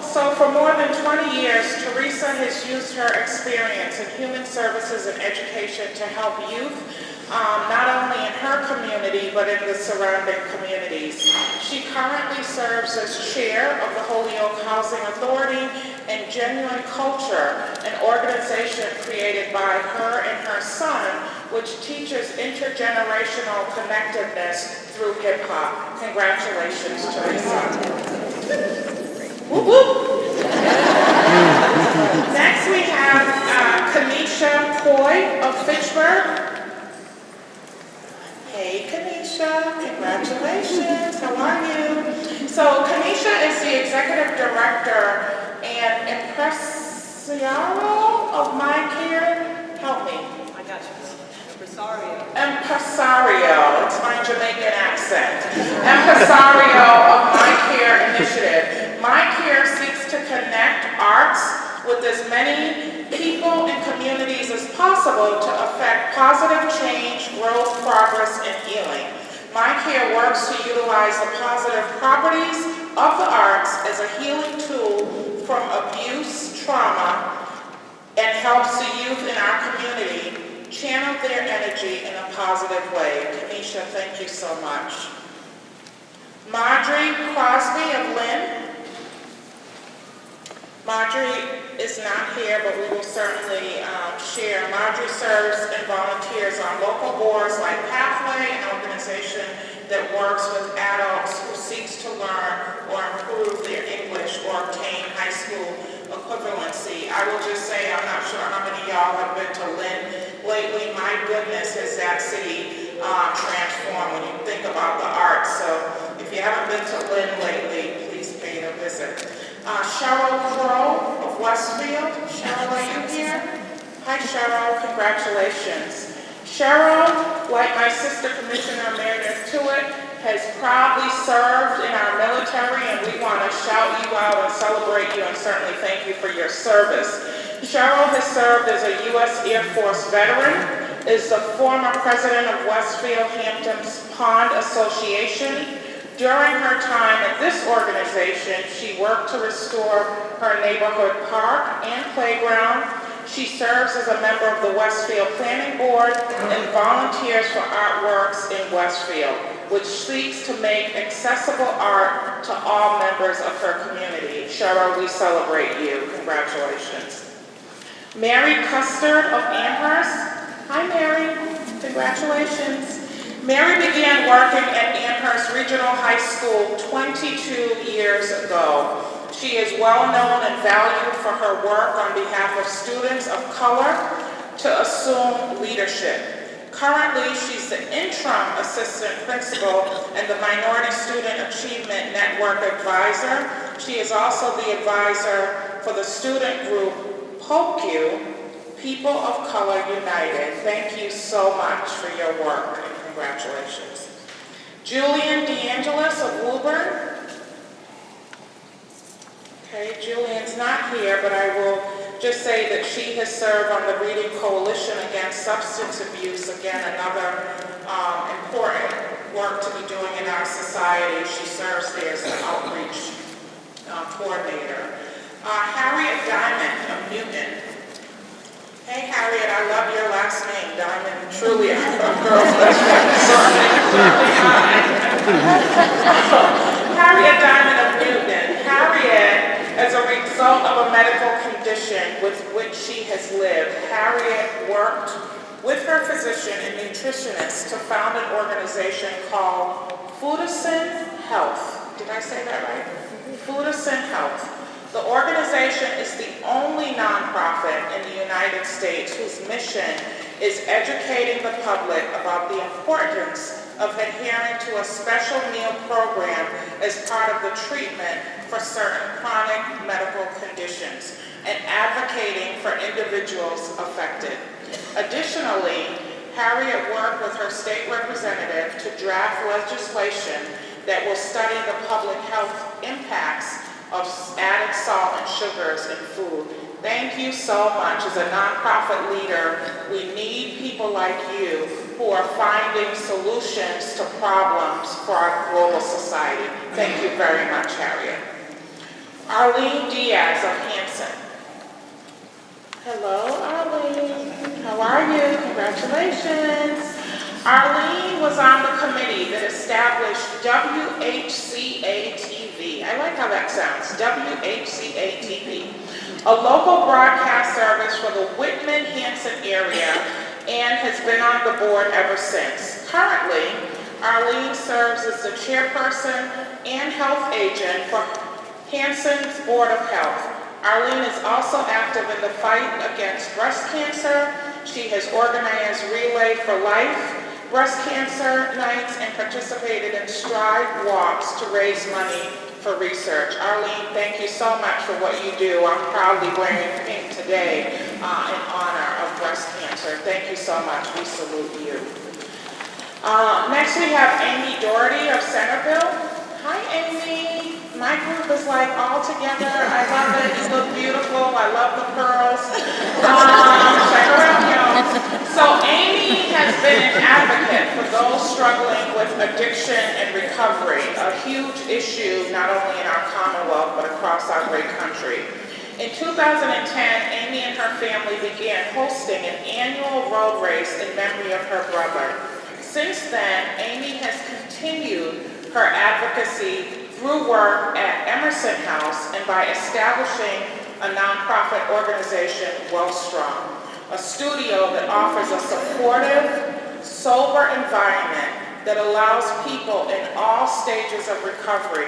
So for more than 20 years, Teresa has used her experience in human services and education to help youth, not only in her community, but in the surrounding communities. She currently serves as chair of the Holyoke Housing Authority and Genuine Culture, an organization created by her and her son, which teaches intergenerational connectedness through hip-hop. Congratulations, Teresa. Whoop, whoop. Next we have Kanisha Coy of Fitchburg. Hey, Kanisha, congratulations. How are you? So Kanisha is the executive director and Ciaro of My Care, help me. I got you. Impresario. Impresario, it's my Jamaican accent. Impresario of My Care Initiative. My Care seeks to connect arts with as many people and communities as possible to affect positive change, growth, progress, and healing. My Care works to utilize the positive properties of the arts as a healing tool from abuse, trauma, and helps the youth in our community channel their energy in a positive way. Kanisha, thank you so much. Marjorie Crosby of Lynn. Marjorie is not here, but we will certainly share. Marjorie serves and volunteers on local boards like Pathway, an organization that works with adults who seeks to learn or improve their English or obtain high school equivalency. I will just say, I'm not sure how many of y'all have been to Lynn lately. My goodness, has that city transformed when you think about the arts. So if you haven't been to Lynn lately, please pay it a visit. Cheryl Crow of Westfield. Cheryl, are you here? Hi, Cheryl. Congratulations. Cheryl, like my sister Commissioner Meredith Tewitt, has proudly served in our military, and we want to shout you out and celebrate you and certainly thank you for your service. Cheryl has served as a U.S. Air Force veteran, is the former president of Westfield Hamptons Pond Association. During her time at this organization, she worked to restore her neighborhood park and playground. She serves as a member of the Westfield Planning Board and volunteers for Artworks in Westfield, which seeks to make accessible art to all members of her community. Cheryl, we celebrate you. Congratulations. Mary Custard of Amherst. Hi, Mary. Congratulations. Mary began working at Amherst Regional High School 22 years ago. She is well known and valued for her work on behalf of students of color to assume leadership. Currently, she's the interim assistant principal and the Minority Student Achievement Network advisor. She is also the advisor for the student group POCU, People of Color United. Thank you so much for your work. Congratulations. Julian DeAngelis of Woburn. Okay, Julian's not here, but I will just say that she has served on the Reading Coalition Against Substance Abuse. Again, another important work to be doing in our society. She serves there as an outreach coordinator. Harriet Diamond of Newton. Hey, Harriet, I love your last name, Diamond. Truly a girl's best friend. Harriet Diamond of Newton. Harriet, as a result of a medical condition with which she has lived, Harriet worked with her physician and nutritionist to found an organization called Foodison Health. Did I say that right? Foodison Health. The organization is the only nonprofit in the United States whose mission is educating the public about the importance of adhering to a special meal program as part of the treatment for certain chronic medical conditions and advocating for individuals affected. Additionally, Harriet worked with her state representative to draft legislation that will study the public health impacts of added salt and sugars in food. Thank you so much. As a nonprofit leader, we need people like you who are finding solutions to problems for our global society. Thank you very much, Harriet. Arlene Diaz of Hanson. Hello, Arlene. How are you? Congratulations. Arlene was on the committee that established WACA-TV. I like how that sounds, WACA-TV, a local broadcast service for the Whitman-Hanson area, and has been on the board ever since. Currently, Arlene serves as the chairperson and health agent for Hanson's Board of Health. Arlene is also active in the fight against breast cancer. She has organized Relay for Life, breast cancer nights, and participated in stride walks to raise money for research. Arlene, thank you so much for what you do. I'm proudly wearing pink today in honor of breast cancer. Thank you so much. We salute you. Next we have Amy Doherty of Centerville. Hi, Amy. My group is like all together. I love it. You look beautiful. I love the pearls. Check her out, y'all. So Amy has been an advocate for those struggling with addiction and recovery, a huge issue not only in our Commonwealth but across our great country. In 2010, Amy and her family began hosting an annual road race in memory of her brother. Since then, Amy has continued her advocacy through work at Emerson House and by establishing a nonprofit organization, Wellstrong, a studio that offers a supportive, sober environment that allows people in all stages of recovery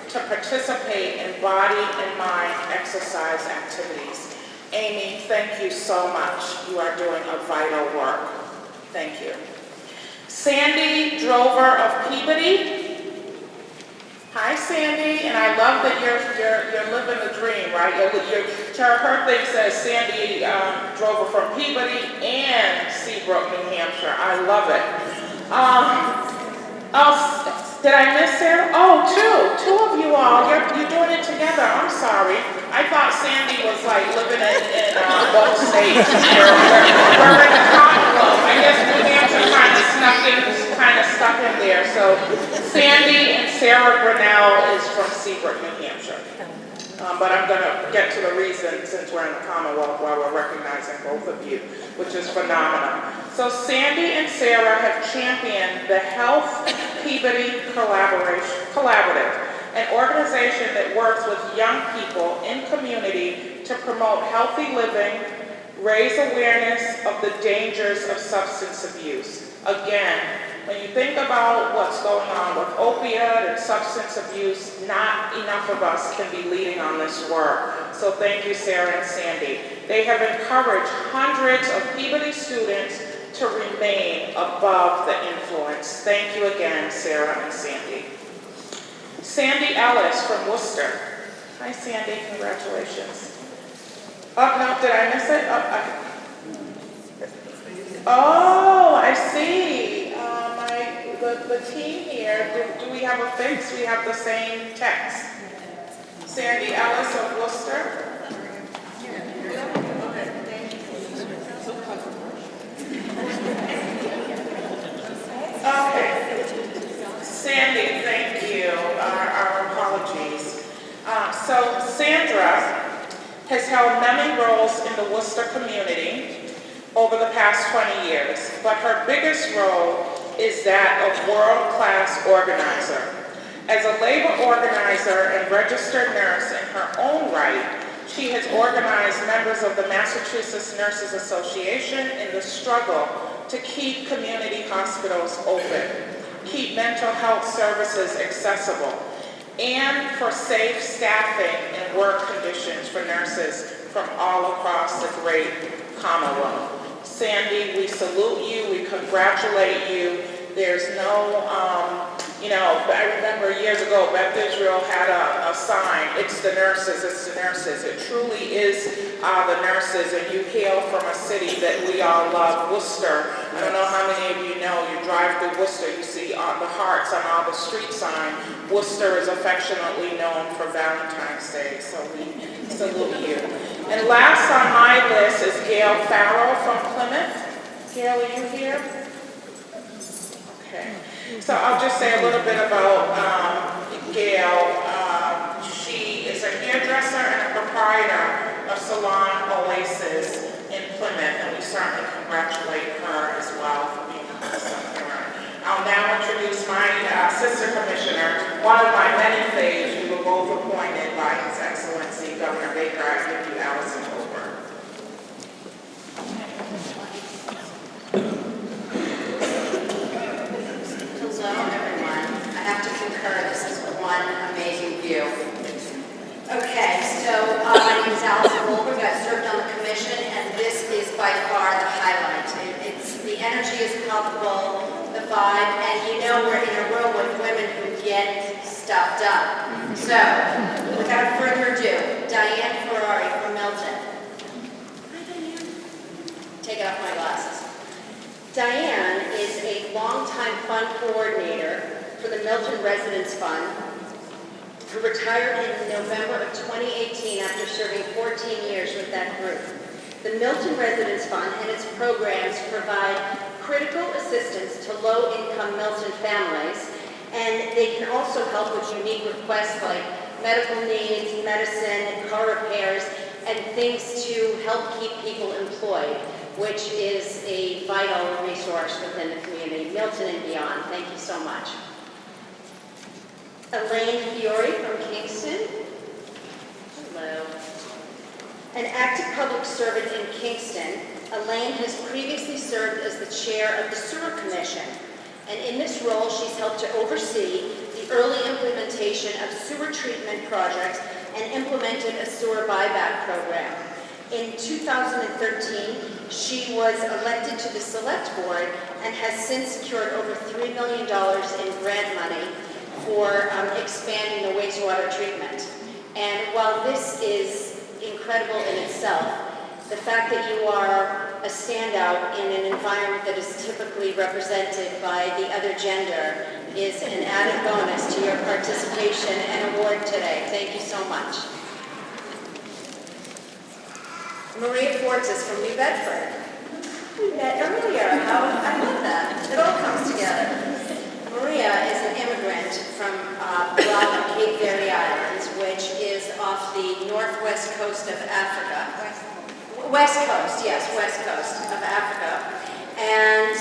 to participate in body and mind exercise activities. Amy, thank you so much. You are doing a vital work. Thank you. Sandy Drover of Peabody. Hi, Sandy, and I love that you're living the dream, right? Her thing says Sandy Drover from Peabody and Seabrook, New Hampshire. I love it. Did I miss Sarah? Oh, two of you all. You're doing it together. I'm sorry. I thought Sandy was like living in both states. We're in the Commonwealth. I guess New Hampshire kind of stuck in there. So Sandy and Sarah Grinnell is from Seabrook, New Hampshire. But I'm going to get to the reason, since we're in the Commonwealth, why we're recognizing both of you, which is phenomenal. So Sandy and Sarah have championed the Health Peabody Collaborative, an organization that works with young people in community to promote healthy living, raise awareness of the dangers of substance abuse. Again, when you think about what's going on with opiate and substance abuse, not enough of us can be leading on this work. So thank you, Sarah and Sandy. They have encouraged hundreds of Peabody students to remain above the influence. Thank you again, Sarah and Sandy. Sandy Ellis from Worcester. Hi, Sandy, congratulations. Oh, no, did I miss it? Oh, I see. The team here, do we have a fix? We have the same text. Sandy Ellis of Worcester. Okay. Sandy, thank you. Our apologies. So Sandra has held many roles in the Worcester community over the past 20 years, but her biggest role is that of world-class organizer. As a labor organizer and registered nurse in her own right, she has organized members of the Massachusetts Nurses Association in the struggle to keep community hospitals open, keep mental health services accessible, and for safe staffing and work conditions for nurses from all across the great Commonwealth. Sandy, we salute you, we congratulate you. There's no, I remember years ago, Beth Israel had a sign, it's the nurses, it's the nurses. It truly is the nurses, and you hail from a city that we all love, Worcester. I don't know how many of you know, you drive through Worcester, you see the hearts on all the street signs. Worcester is affectionately known for Valentine's Day, so we salute you. And last on my list is Gail Farrell from Plymouth. Gail, are you here? Okay. So I'll just say a little bit about Gail. She is a hairdresser and a proprietor of Salon Oasis in Plymouth, and we certainly congratulate her as well for being a customer. I'll now introduce my sister commissioner, one of my many faves. We were both appointed by His Excellency Governor Baker. I give you Allison Holbrook. Hello, everyone. I have to concur, this is one amazing view. Okay, so my name is Allison Holbrook. I've served on the commission, and this is by far the highlight. The energy is palpable, the vibe, and we're in a room with women who get stuff done. So So, without further ado, Diane Ferrari from Milton. Take off my glasses. Diane is a longtime fund coordinator for the Milton Residence Fund, who retired in November of 2018 after serving 14 years with that group. The Milton Residence Fund and its programs provide critical assistance to low-income Milton families, and they can also help with unique requests like medical needs, medicine, car repairs, and things to help keep people employed, which is a vital resource within the community, Milton and beyond. Thank you so much. Elaine Fiore from Kingston. Hello. An active public servant in Kingston, Elaine has previously served as the chair of the Sewer Commission, and in this role she's helped to oversee the early implementation of sewer treatment projects and implemented a sewer buyback program. In 2013, she was elected to the Select Board and has since secured over $3 million in grant money for expanding the wastewater treatment. And while this is incredible in itself, the fact that you are a standout in an environment that is typically represented by the other gender is an added bonus to your participation and award today. Thank you so much. Maria Fortes from New Bedford. We met earlier. I love that. It all comes together. Maria is an immigrant from Brava, Cape Verde Islands, which is off the northwest coast of Africa. West Coast, yes, west coast of Africa. And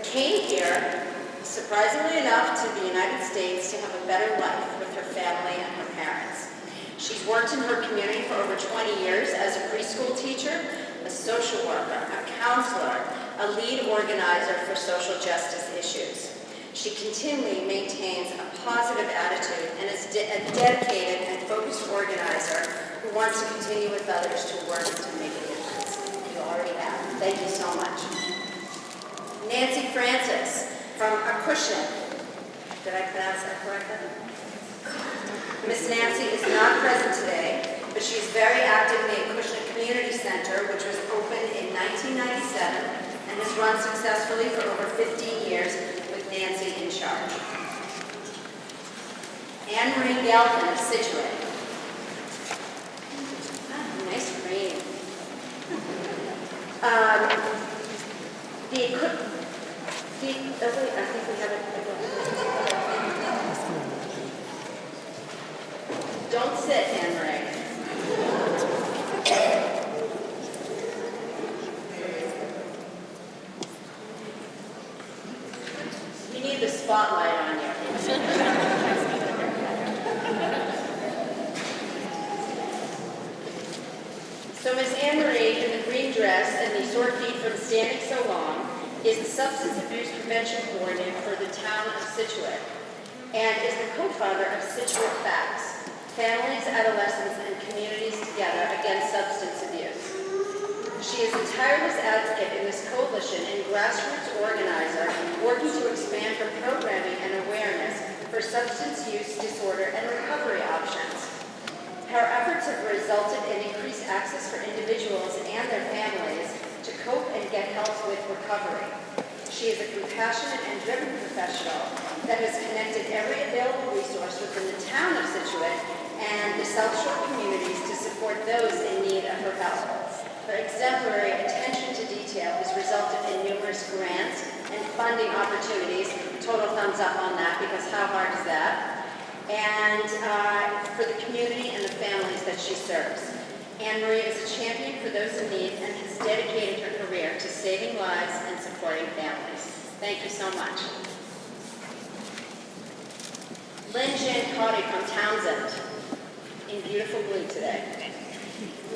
came here, surprisingly enough, to the United States to have a better life with her family and her parents. She's worked in her community for over 20 years as a preschool teacher, a social worker, a counselor, a lead organizer for social justice issues. She continually maintains a positive attitude and is a dedicated and focused organizer who wants to continue with others to work to make a difference. You already have. Thank you so much. Nancy Francis from Acushnet. Did I pronounce that correctly? Miss Nancy is not present today, but she is very active in the Acushnet Community Center, which was opened in 1997 and has run successfully for over 15 years with Nancy in charge. Anne Marie Galvin of Situate. Nice green. I think we have it. Don't sit, Anne Marie. You need the spotlight on you. So Ms. Anne Marie, in the green dress and the sore feet from standing so long, is the Substance Abuse Prevention Coordinator for the town of Situate and is the co-founder of Situate Facts, Families, Adolescents, and Communities Together Against Substance Abuse. She is a tireless advocate in this coalition and grassroots organizer working to expand her programming and awareness for substance use disorder and recovery options. Her efforts have resulted in increased access for individuals and their families to cope and get help with recovery. She is a compassionate and driven professional that has connected every available resource within the town of Situate and the South Shore communities to support those in need of her help. Her exemplary attention to detail has resulted in numerous grants and funding opportunities. Total thumbs up on that, because how hard is that? And for the community and the families that she serves. Anne Marie is a champion for those in need and has dedicated her career to saving lives and supporting families. Thank you so much. Lynn Giancotti from Townsend, in beautiful blue today.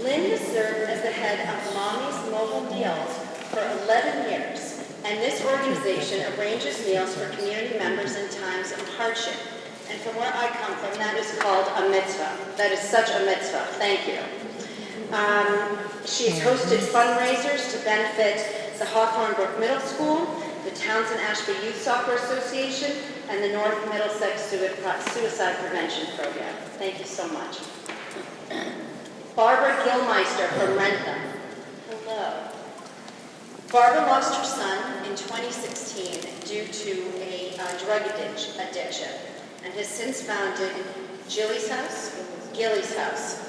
Lynn has served as the head of Mommy's Mobile Meals for 11 years, and this organization arranges meals for community members in times of hardship. And from where I come from, that is called a mitzvah. That is such a mitzvah. Thank you. She's hosted fundraisers to benefit the Hawthorne Brook Middle School, the Townsend Ashby Youth Soccer Association, and the North Middlesex Suicide Prevention Program. Thank you so much. Barbara Gilmeister from Rentham. Hello. Barbara lost her son in 2016 due to a drug addiction and has since founded Gilly's House,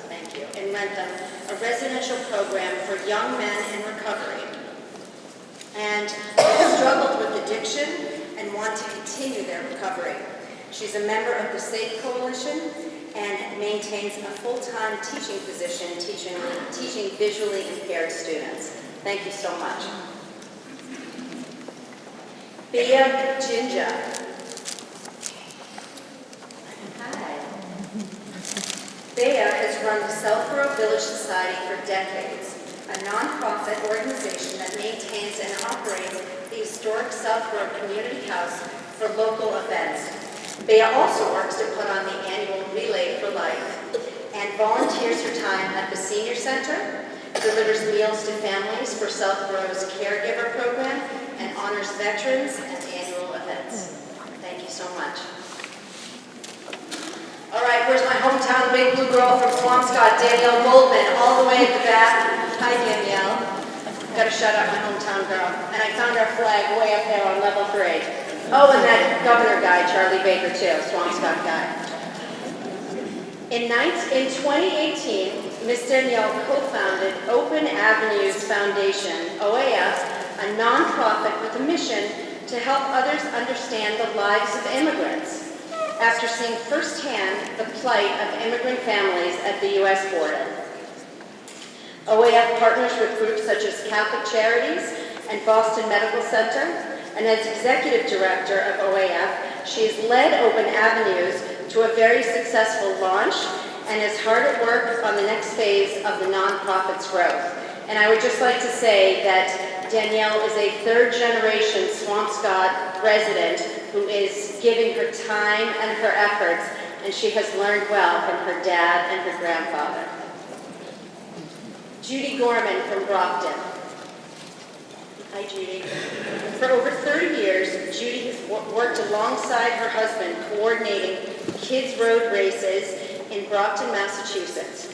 thank you, in Rentham, a residential program for young men in recovery. And has struggled with addiction and want to continue their recovery. She's a member of the SAFE Coalition and maintains a full-time teaching position teaching visually impaired students. Thank you so much. Bea Jinja. Hi. Bea has run the Southborough Village Society for decades, a nonprofit organization that maintains and operates the historic Southborough Community House for local events. Bea also works to put on the annual Relay for Life and volunteers her time at the Senior Center, delivers meals to families for Southborough's Caregiver Program, and honors veterans at annual events. Thank you so much. All right, where's my hometown big blue girl from Swampscott, Danielle Goldman, all the way at the back. Hi, Danielle. Got to shout out my hometown girl. And I found our flag way up there on level 3. Oh, and that governor guy, Charlie Baker, too, Swampscott guy. In 2018, Miss Danielle co-founded Open Avenues Foundation, OAF, a nonprofit with a mission to help others understand the lives of immigrants after seeing firsthand the plight of immigrant families at the U.S. border. OAF partners with groups such as Catholic Charities and Boston Medical Center, and as executive director of OAF, she has led Open Avenues to a very successful launch and is hard at work on the next phase of the nonprofit's growth. And I would just like to say that Danielle is a third-generation Swampscott resident who is giving her time and her efforts, and she has learned well from her dad and her grandfather. Judy Gorman from Brockton. Hi, Judy. For over 30 years, Judy has worked alongside her husband coordinating kids' road races in Brockton, Massachusetts.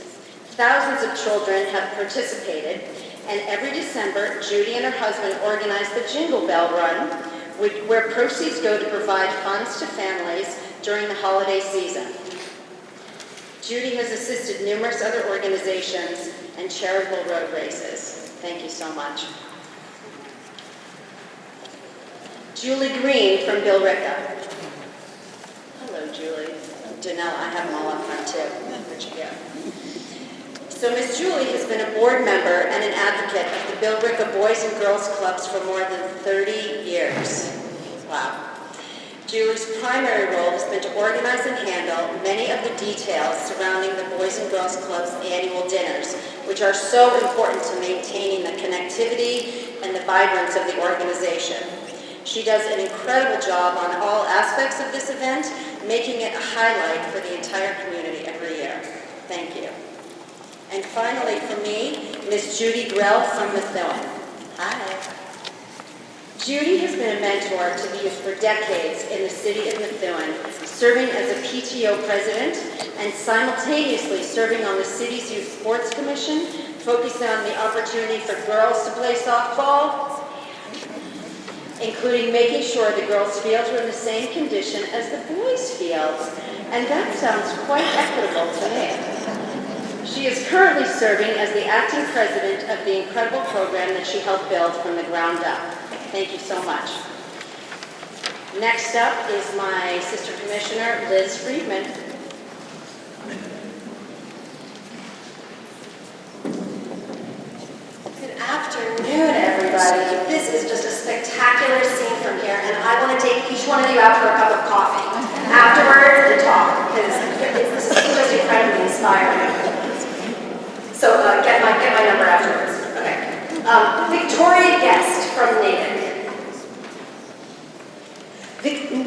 Thousands of children have participated, and every December, Judy and her husband organize the Jingle Bell Run, where proceeds go to provide funds to families during the holiday season. Judy has assisted numerous other organizations and charitable road races. Thank you so much. Julie Green from Billerica. Hello, Julie. Danella, I have them all up front too. Where'd you go? So Miss Julie has been a board member and an advocate of the Billerica Boys and Girls Clubs for more than 30 years. Wow. Julie's primary role has been to organize and handle many of the details surrounding the Boys and Girls Club's annual dinners, which are so important to maintaining the connectivity and the vibrance of the organization. She does an incredible job on all aspects of this event, making it a highlight for the entire community every year. Thank you. And finally, for me, Miss Judy Grell from Methuen. Hi. Judy has been a mentor to the youth for decades in the city of Methuen, serving as a PTO president and simultaneously serving on the city's Youth Sports Commission, focusing on the opportunity for girls to play softball, including making sure the girls' fields were in the same condition as the boys' fields. And that sounds quite equitable to me. She is currently serving as the acting president of the incredible program that she helped build from the ground up. Thank you so much. Next up is my sister commissioner, Liz Friedman. Good afternoon, everybody. This is just a spectacular scene from here, and I want to take each one of you out for a cup of coffee afterwards and talk, because this is just incredibly inspiring. So get my number afterwards. Okay. Victoria Guest from Natick.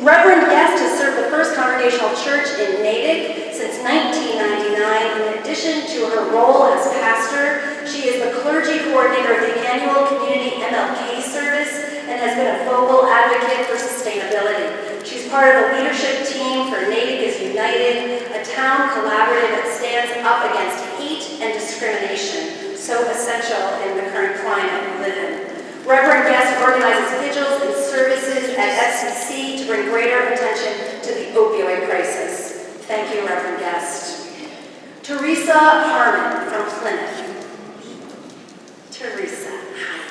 Reverend Guest has served the First Congregational Church in Natick since 1999. In addition to her role as pastor, she is the clergy coordinator of the annual community MLK service and has been a vocal advocate for sustainability. She's She's part of a leadership team for Natick is United, a town collaborative that stands up against hate and discrimination, so essential in the current climate we live in. Reverend Guest organizes vigils and services at FCC to bring greater attention to the opioid crisis. Thank you, Reverend Guest. Teresa Harmon from Plymouth. Teresa, hi.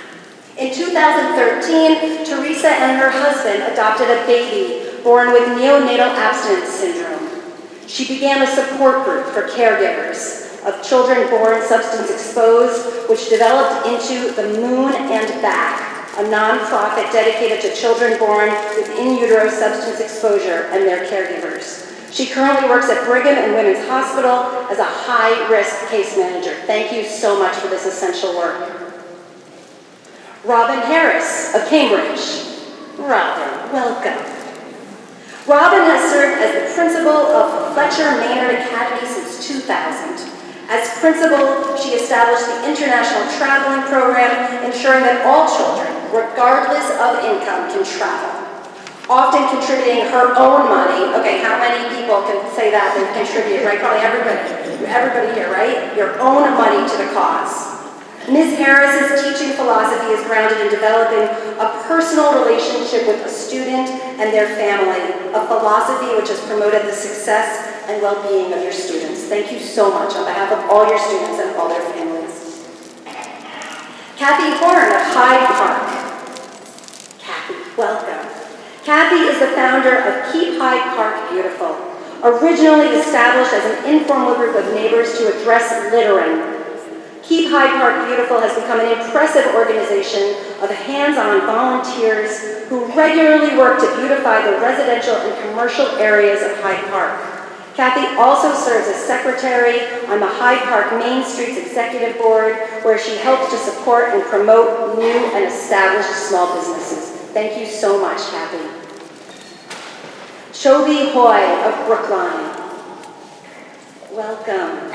In 2013, Teresa and her husband adopted a baby born with neonatal abstinence syndrome. She began a support group for caregivers of children born substance exposed, which developed into the Moon and Back, a nonprofit dedicated to children born with in utero substance exposure and their caregivers. She currently works at Brigham and Women's Hospital as a high-risk case manager. Thank you so much for this essential work. Robin Harris of Cambridge. Robin, welcome. Robin has served as the principal of Fletcher Maynard Academy since 2000. As principal, she established the International Traveling Program, ensuring that all children, regardless of income, can travel. Often contributing her own money. Okay, how many people can say that and contribute, right? Probably everybody here, right? Your own money to the cause. Ms. Harris's teaching philosophy is grounded in developing a personal relationship with a student and their family, a philosophy which has promoted the success and well-being of your students. Thank you so much on behalf of all your students and all their families. Kathy Horn of Hyde Park. Kathy, welcome. Kathy is the founder of Keep Hyde Park Beautiful, originally established as an informal group of neighbors to address littering. Keep Hyde Park Beautiful has become an impressive organization of hands-on volunteers who regularly work to beautify the residential and commercial areas of Hyde Park. Kathy also serves as secretary on the Hyde Park Main Streets Executive Board, where she helps to support and promote new and established small businesses. Thank you so much, Kathy. Chobi Hoy of Brookline. Welcome.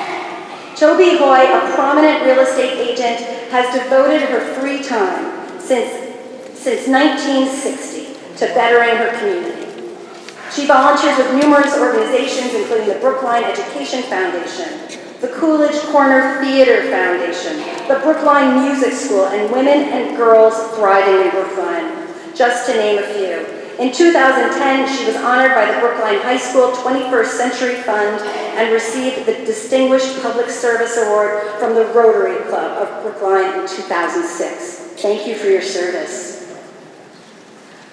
Chobi Hoy, a prominent real estate agent, has devoted her free time since 1960 to bettering her community. She volunteers with numerous organizations, including the Brookline Education Foundation, the Coolidge Corner Theater Foundation, the Brookline Music School, and Women and Girls Thriving in Brookline, just to name a few. In 2010, she was honored by the Brookline High School 21st Century Fund and received the Distinguished Public Service Award from the Rotary Club of Brookline in 2006. Thank you for your service.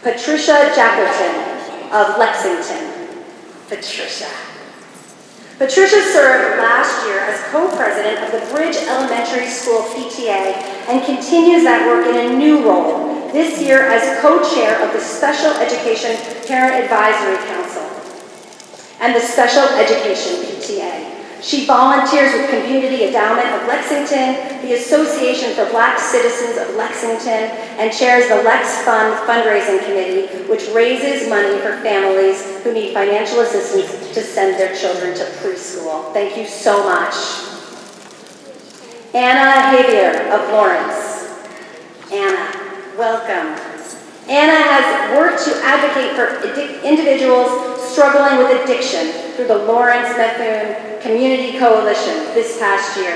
Patricia Jackerton of Lexington. Patricia served last year as co-president of the Bridge Elementary School PTA and continues that work in a new role, this year as co-chair of the Special Education Parent Advisory Council and the Special Education PTA. She volunteers with Community Endowment of Lexington, the Association for Black Citizens of Lexington, and chairs the Lex Fund Fundraising Committee, which raises money for families who need financial assistance to send their children to preschool. Thank you so much. Anna Javier of Lawrence. Anna, welcome. Anna has worked to advocate for individuals struggling with addiction through the Lawrence Methuen Community Coalition this past year.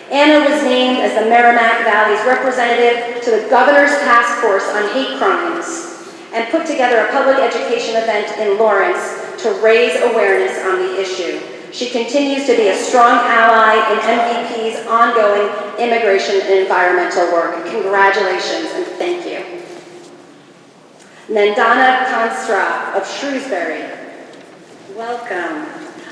Anna was named as the Merrimack Valley's representative to the Governor's Task Force on Hate Crimes and put together a public education event in Lawrence to raise awareness on the issue. She continues to be a strong ally in MVP's ongoing immigration and environmental work. Congratulations and thank you. Nandana Kanstra of Shrewsbury. Welcome.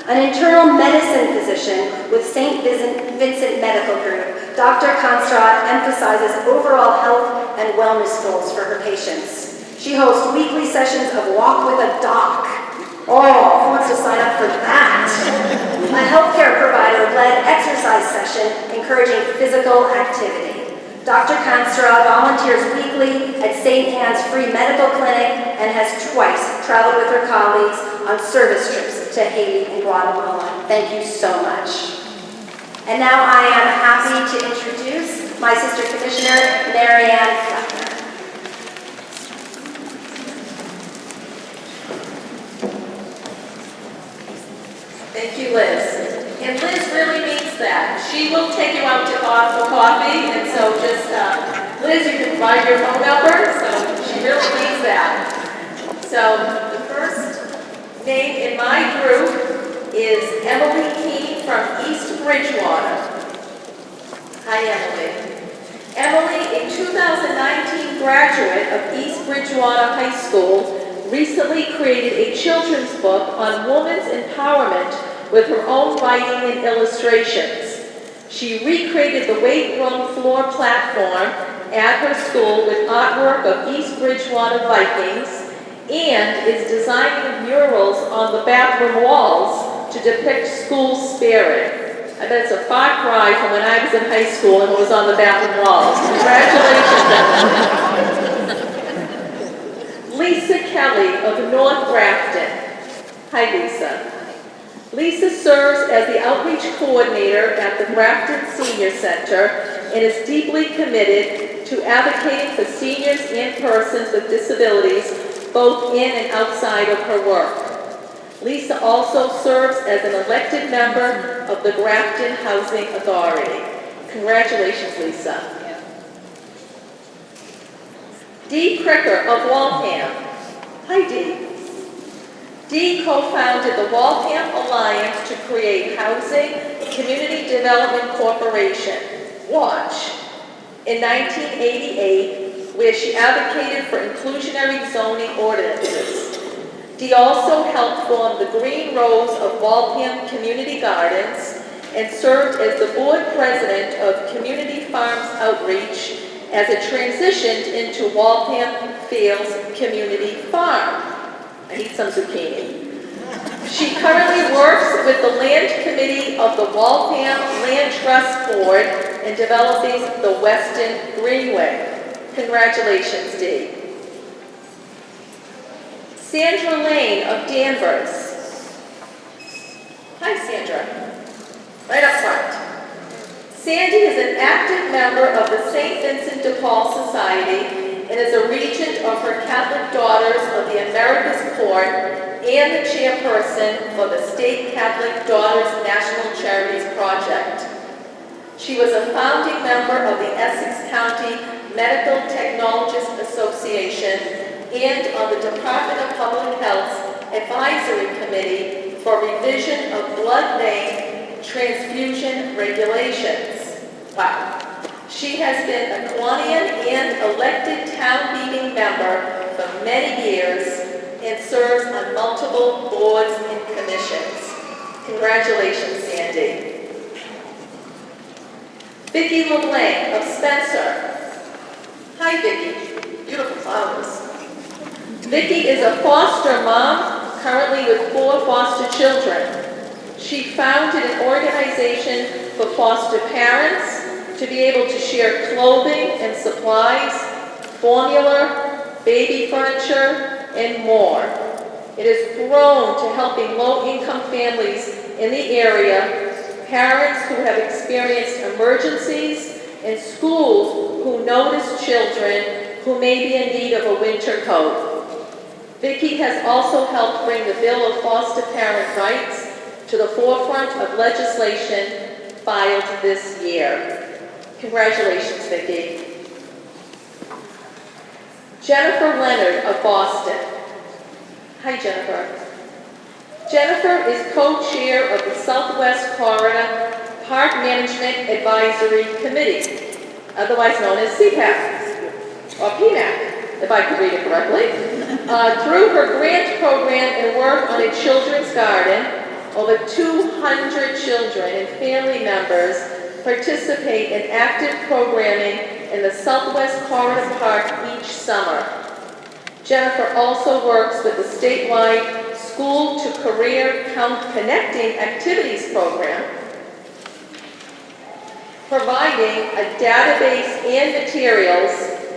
An internal medicine physician with St. Vincent Medical Group, Dr. Kanstra emphasizes overall health and wellness goals for her patients. She hosts weekly sessions of Walk with a Doc. Oh, who wants to sign up for that? A healthcare provider-led exercise session encouraging physical activity. Dr. Kanstra volunteers weekly at St. Anne's Free Medical Clinic and has twice traveled with her colleagues on service trips to Haiti and Guatemala. Thank you so much. And now I am happy to introduce my sister commissioner, Marianne Fleckner. Liz. And Liz really means that. She will take you out to for coffee, and so just, Liz, you can provide your phone number, so she really means that. So the first name in my group is Emily Keene from East Bridgewater. Hi, Emily. Emily, a 2019 graduate of East Bridgewater High School, recently created a children's book on women's empowerment with her own writing and illustrations. She recreated the weight room floor platform at her school with artwork of East Bridgewater Vikings and is designing murals on the bathroom walls to depict school spirit. I bet it's a far cry from when I was in high school and it was on the bathroom walls. Congratulations, Emily. Lisa Kelly of North Grafton. Hi, Lisa. Lisa serves as the outreach coordinator at the Grafton Senior Center and is deeply committed to advocating for seniors and persons with disabilities, both in and outside of her work. Lisa also serves as an elected member of the Grafton Housing Authority. Congratulations, Lisa. Dee Cricker of Waltham. Hi, Dee. Dee co-founded the Waltham Alliance to create Housing Community Development Corporation, WATCH, in 1988, where she advocated for inclusionary zoning ordinances. Dee also helped form the Green Rose of Waltham Community Gardens and served as the board president of Community Farms Outreach as it transitioned into Waltham Fields Community Farm. I need some zucchini. She currently works with the Land Committee of the Waltham Land Trust Board in developing the Weston Greenway. Congratulations, Dee. Sandra Lane of Danvers. Hi, Sandra. Right up front. Sandy is an active member of the St. Vincent de Paul Society and is a regent of her Catholic Daughters of the America's Court and the chairperson for the State Catholic Daughters National Charities Project. She was a founding member of the Essex County Medical Technologists Association and on the Department of Public Health's Advisory Committee for revision of blood vein transfusion regulations. Wow. She has been a Kiwanian and elected town meeting member for many years and serves on multiple boards and commissions. Congratulations, Sandy. Vicki LeBlanc of Spencer. Hi, Vicki. Beautiful flowers. Vicki is a foster mom, currently with 4 foster children. She founded an organization for foster parents to be able to share clothing and supplies, formula, baby furniture, and more. It has grown to helping low-income families in the area, parents who have experienced emergencies, and schools who notice children who may be in need of a winter coat. Vicki has also helped bring the Bill of Foster Parent Rights to the forefront of legislation filed this year. Congratulations, Vicki. Jennifer Leonard of Boston. Hi, Jennifer. Jennifer is co-chair of the Southwest Corridor Park Management Advisory Committee, otherwise known as CPAC, or PMAC, if I could read it correctly. Through her grant program and work on a children's garden, over 200 children and family members participate in active programming in the Southwest Corridor Park each summer. Jennifer also works with the statewide School to Career Connecting Activities program, providing a database and materials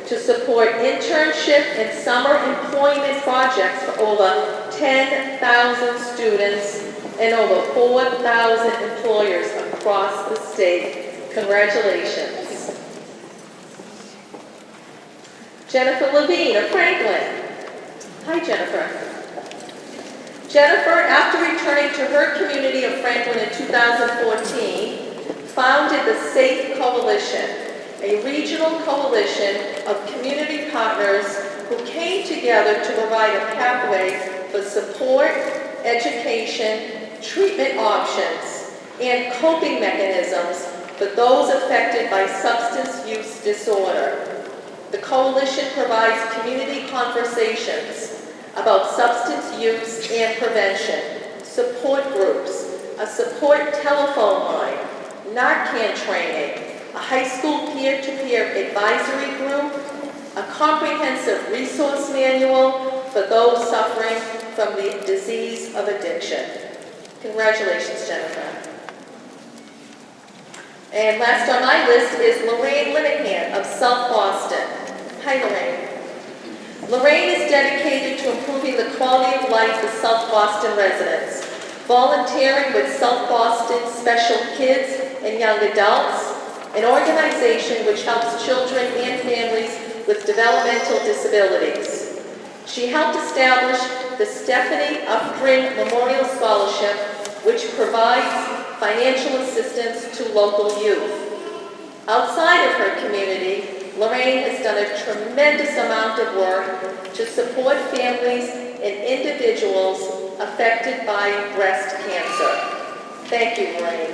to support internship and summer employment projects for over 10,000 students and over 4,000 employers across the state. Congratulations. Jennifer Levine of Franklin. Hi, Jennifer. Jennifer, after returning to her community of Franklin in 2014, founded the SAFE Coalition, a regional coalition of community partners who came together to provide a pathway for support, education, treatment options, and coping mechanisms for those affected by substance use disorder. The coalition provides community conversations about substance use and prevention, support groups, a support telephone line, Narcan training, a high school peer-to-peer advisory group, a comprehensive resource manual for those suffering from the disease of addiction. Congratulations, Jennifer. And last on my list is Lorraine Linehan of South Boston. Hi, Lorraine. Lorraine is dedicated to improving the quality of life for South Boston residents, volunteering with South Boston Special Kids and Young Adults, an organization which helps children and families with developmental disabilities. She helped establish the Stephanie Upgrin Memorial Scholarship, which provides financial assistance to local youth. Outside of her community, Lorraine has done a tremendous amount of work to support families and individuals affected by breast cancer. Thank you, Lorraine.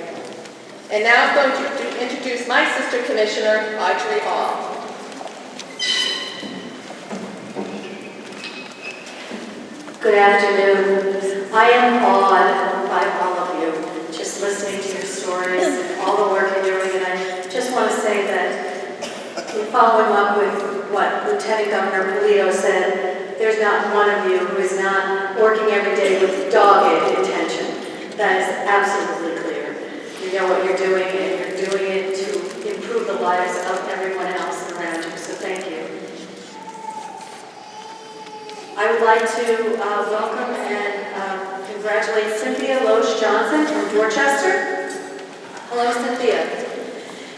And now I'm going to introduce my sister commissioner, Audrey Hall. Good afternoon. I am awed by all of you, just listening to your stories and all the work you're doing. And I just want to say that, following up with what Lieutenant Governor Polito said, there's not one of you who is not working every day with dogged intention. That is absolutely clear. You know what you're doing, and you're doing it to improve the lives of everyone else around you. So thank you. I would like to welcome and congratulate Cynthia Loesch Johnson from Dorchester. Hello, Cynthia.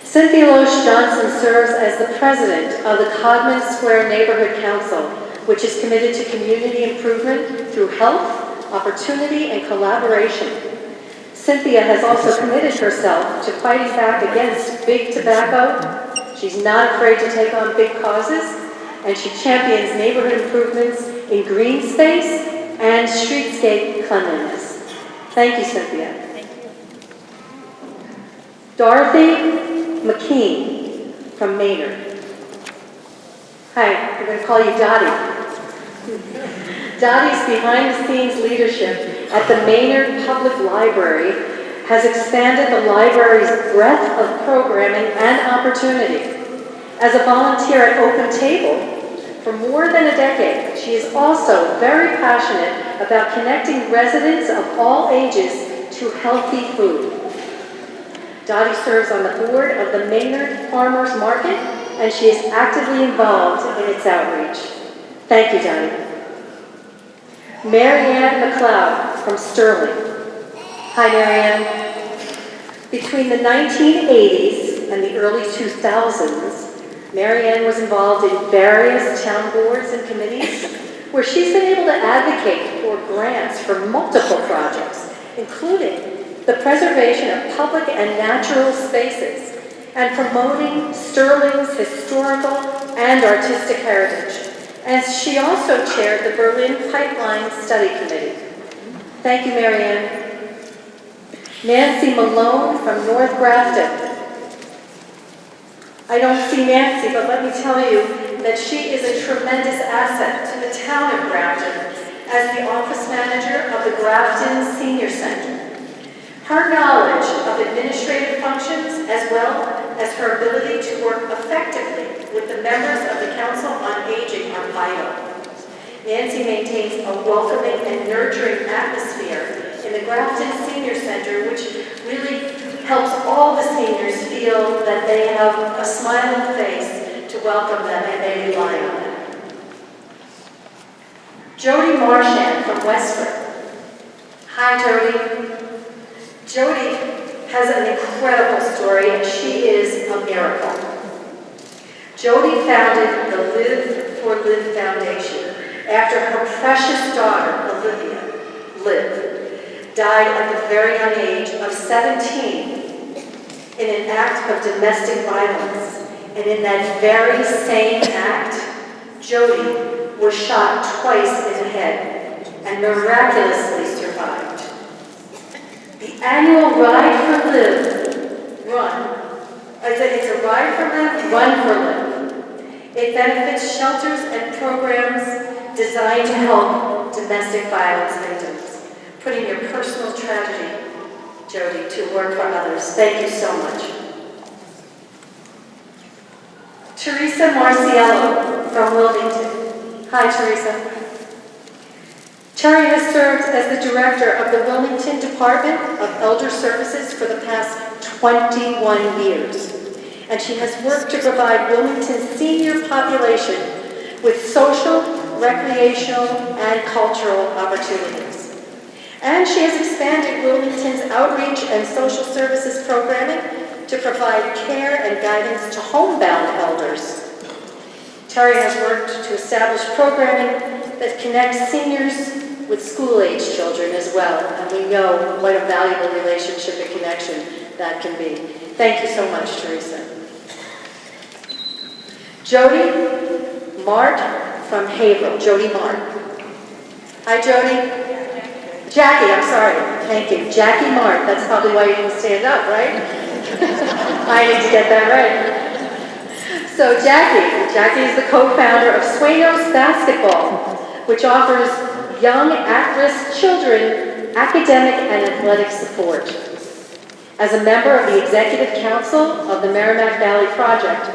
Cynthia Loesch Johnson serves as the president of the Codman Square Neighborhood Council, which is committed to community improvement through health, opportunity, and collaboration. Cynthia has also committed herself to fighting back against big tobacco. She's not afraid to take on big causes, and she champions neighborhood improvements in green space and streetscape cleanliness. Thank you, Cynthia. Thank you. Dorothy McKean from Maynard. Hi, we're going to call you Dottie. Dottie's behind-the-scenes leadership at the Maynard Public Library has expanded the library's breadth of programming and opportunity. As a volunteer at Open Table, for more than a decade, she is also very passionate about connecting residents of all ages to healthy food. Dottie serves on the board of the Maynard Farmers Market, and she is actively involved in its outreach. Thank you, Dottie. Marianne McLeod from Sterling. Hi, Marianne. Between the 1980s and the early 2000s, Marianne was involved in various town boards and committees where she's been able to advocate for grants for multiple projects, including the preservation of public and natural spaces and promoting Sterling's historical and artistic heritage. And she also chaired the Berlin Pipeline Study Committee. Thank you, Marianne. Nancy Malone from North Grafton. I don't see Nancy, but let me tell you that she is a tremendous asset to the town of Grafton as the office manager of the Grafton Senior Center. Her knowledge of administrative functions as well as her ability to work effectively with the members of the Council on Aging are vital. Nancy maintains a welcoming and nurturing atmosphere in the Grafton Senior Center, which really helps all the seniors feel that they have a smiling face to welcome them and they rely on them. Jody Marchand from Westford. Hi, Jody. Jody has an incredible story, and she is a miracle. Jody founded the Live for Live Foundation after her precious daughter, Olivia, Liv, died at the very young age of 17 in an act of domestic violence. And in that very same act, Jody was shot twice in the head and miraculously survived. The annual Ride for Liv run, it's a Ride for Liv, Run for Liv. It benefits shelters and programs designed to help domestic violence victims, putting your personal tragedy, Jody, to work for others. Thank you so much. Teresa Marciello from Wilmington. Hi, Teresa. Terry has served as the director of the Wilmington Department of Elder Services for the past 21 years. And she has worked to provide Wilmington's senior population with social, recreational, and cultural opportunities. And she has expanded Wilmington's outreach and social services programming to provide care and guidance to homebound elders. Terry has worked to establish programming that connects seniors with school-age children as well, and we know what a valuable relationship and connection that can be. Thank you so much, Teresa. Jody Mart from Haverhill. Jody Mart. Hi, Jody. Jackie, I'm sorry. Thank you. Jackie Mart. That's probably why you didn't stand up, right? I need to get that right. So Jackie is the co-founder of Sueños Basketball, which offers young at-risk children academic and athletic support. As a member of the Executive Council of the Merrimack Valley Project,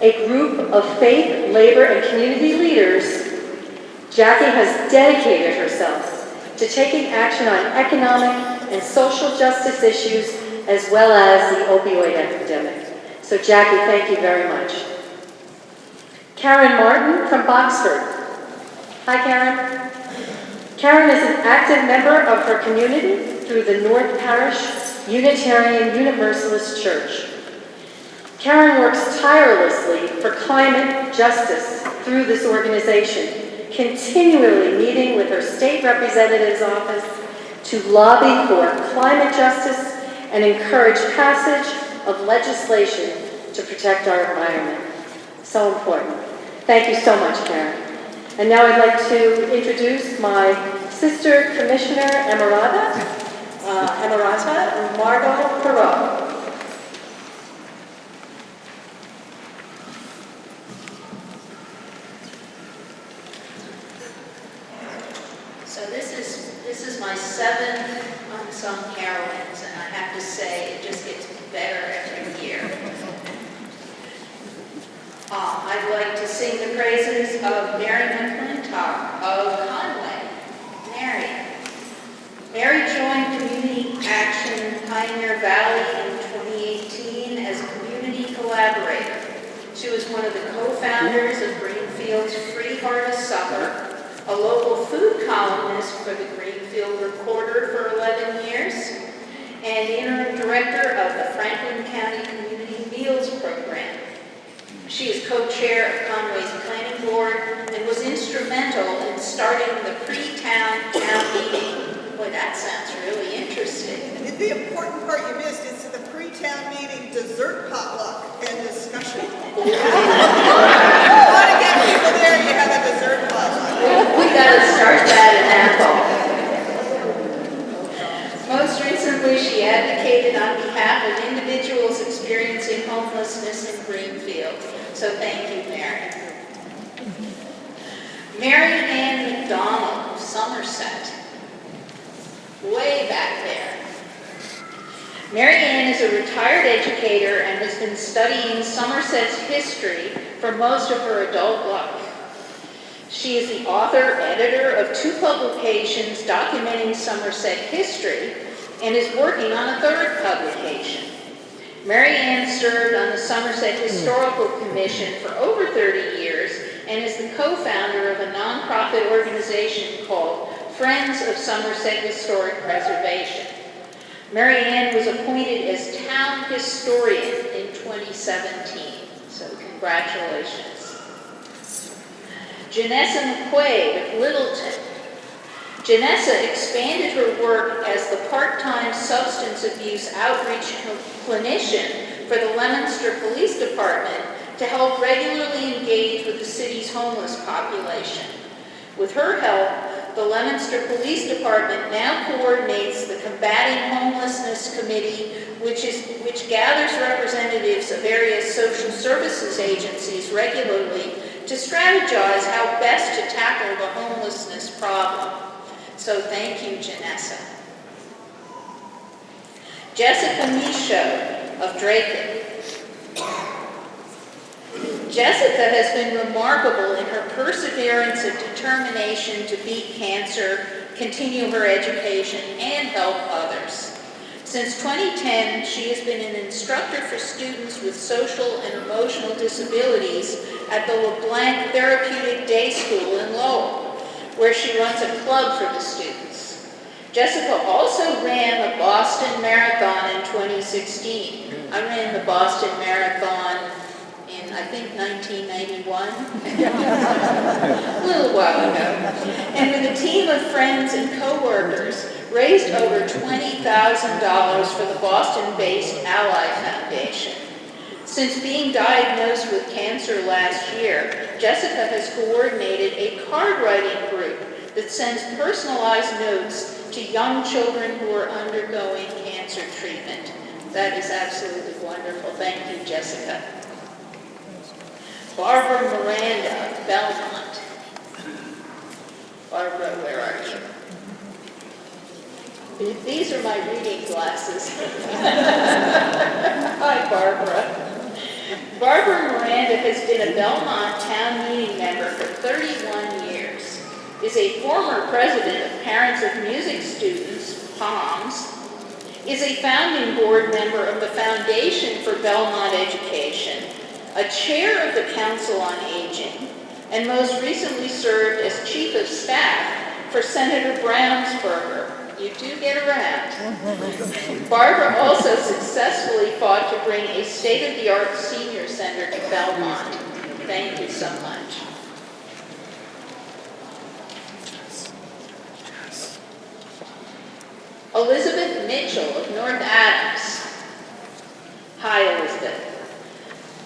a group of faith, labor, and community leaders, Jackie has dedicated herself to taking action on economic and social justice issues as well as the opioid epidemic. So Jackie, thank you very much. Karen Martin from Boxford. Hi, Karen. Karen is an active member of her community through the North Parish Unitarian Universalist Church. Karen works tirelessly for climate justice through this organization, continually meeting with her state representative's office to lobby for climate justice and encourage passage of legislation to protect our environment. So important. Thank you so much, Karen. And now I'd like to introduce my sister Commissioner Emirata, Margot Perot. So this is my 7th Unsung Heroines, and I have to say it just gets better every year. I'd like to sing the praises of Mary McClintock of Conway. Mary joined Community Action Pioneer Valley in 2018 as a community collaborator. She was one of the co-founders of Greenfield's Free Harvest Supper, a local food columnist for the Greenfield Reporter for 11 years, and interim director of the Franklin County Community Meals Program. She is co-chair of Conway's Planning Board and was instrumental in starting the pre-town meeting. Boy, that sounds really interesting. The important part you missed is the pre-town meeting dessert potluck and discussion. If you want to get people there, you have a dessert potluck. We got to start that in Apple. Most recently, she advocated on behalf of individuals experiencing homelessness in Greenfield. So thank you, Mary. Mary Ann McDonald of Somerset. Way back there. Mary Ann is a retired educator and has been studying Somerset's history for most of her adult life. She is the author, editor of 2 publications documenting Somerset history and is working on a 3rd publication. Mary Ann served on the Somerset Historical Commission for over 30 years and is the co-founder of a nonprofit organization called Friends of Somerset Historic Preservation. Mary Ann was appointed as town historian in 2017, so congratulations. Janessa McQuaid of Littleton. Janessa expanded her work as the part-time substance abuse outreach clinician for the Leominster Police Department to help regularly engage with the city's homeless population. With her help, the Leominster Police Department now coordinates the Combating Homelessness Committee, which gathers representatives of various social services agencies regularly to strategize how best to tackle the homelessness problem. So thank you, Janessa. Jessica Michaud of Drayton. Jessica has been remarkable in her perseverance and determination to beat cancer, continue her education, and help others. Since 2010, she has been an instructor for students with social and emotional disabilities at the LeBlanc Therapeutic Day School in Lowell, where she runs a club for the students. Jessica also ran the Boston Marathon in 2016. I ran the Boston Marathon in, I think, 1991, a little while ago, and with a team of friends and co-workers, raised over $20,000 for the Boston-based Ally Foundation. Since being diagnosed with cancer last year, Jessica has coordinated a card writing group that sends personalized notes to young children who are undergoing cancer treatment. That is absolutely wonderful. Thank you, Jessica. Barbara Miranda of Belmont. Barbara, where are you? These are my reading glasses. Hi, Barbara. Barbara Miranda has been a Belmont town meeting member for 31 years, is a former president of Parents of Music Students, POMS, is a founding board member of the Foundation for Belmont Education, a chair of the Council on Aging, and most recently served as chief of staff for Senator Brownsburger. You do get around. Barbara also successfully fought to bring a state-of-the-art senior center to Belmont. Thank you so much. Elizabeth Mitchell of North Adams. Hi, Elizabeth.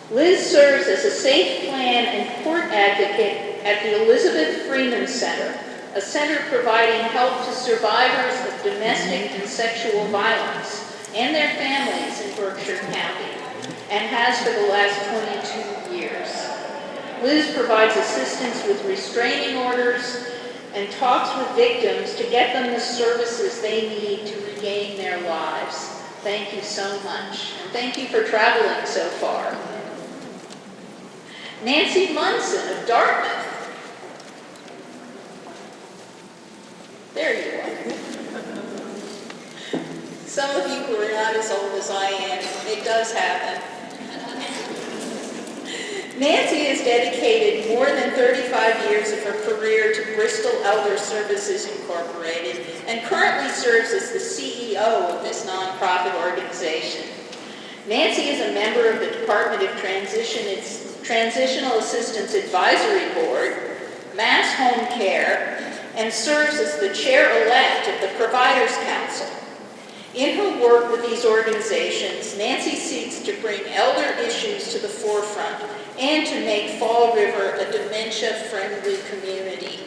Liz serves as a safe plan and court advocate at the Elizabeth Freeman Center, a center providing help to survivors of domestic and sexual violence and their families in Berkshire County, and has for the last 22 years. Liz provides assistance with restraining orders and talks with victims to get them the services they need to regain their lives. Thank you so much, and thank you for traveling so far. Nancy Munson of Dartmouth. There you are. Some of you who are not as old as I am, it does happen. Nancy has dedicated more than 35 years of her career to Bristol Elder Services Incorporated and currently serves as the CEO of this nonprofit organization. Nancy is a member of the Department of Transitional Assistance Advisory Board, Mass Home Care, and serves as the chair-elect of the Providers Council. In her work with these organizations, Nancy seeks to bring elder issues to the forefront and to make Fall River a dementia-friendly community.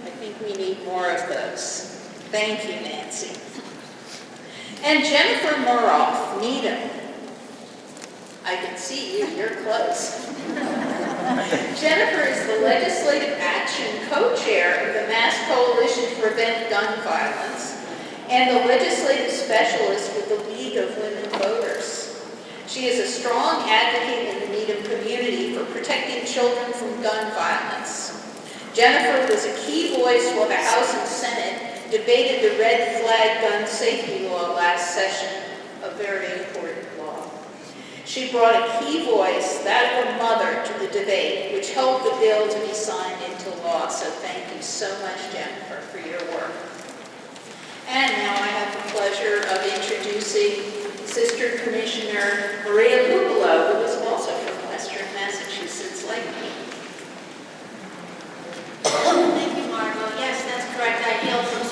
I think we need more of those. Thank you, Nancy. And Jennifer Muroff, Needham. I can see you, you're close. Jennifer is the Legislative Action Co-Chair of the Mass Coalition to Prevent Gun Violence and the Legislative Specialist with the League of Women Voters. She is a strong advocate in the Needham community for protecting children from gun violence. Jennifer was a key voice while the House and Senate debated the red flag gun safety law last session, a very important law. She brought a key voice, that of her mother, to the debate, which helped the bill to be signed into law. So thank you so much, Jennifer, for your work. And now I have the pleasure of introducing Sister Commissioner Maria Pupolo, who is also from Western Massachusetts, like me. Thank you, Margot. Yes, that's correct. I hail from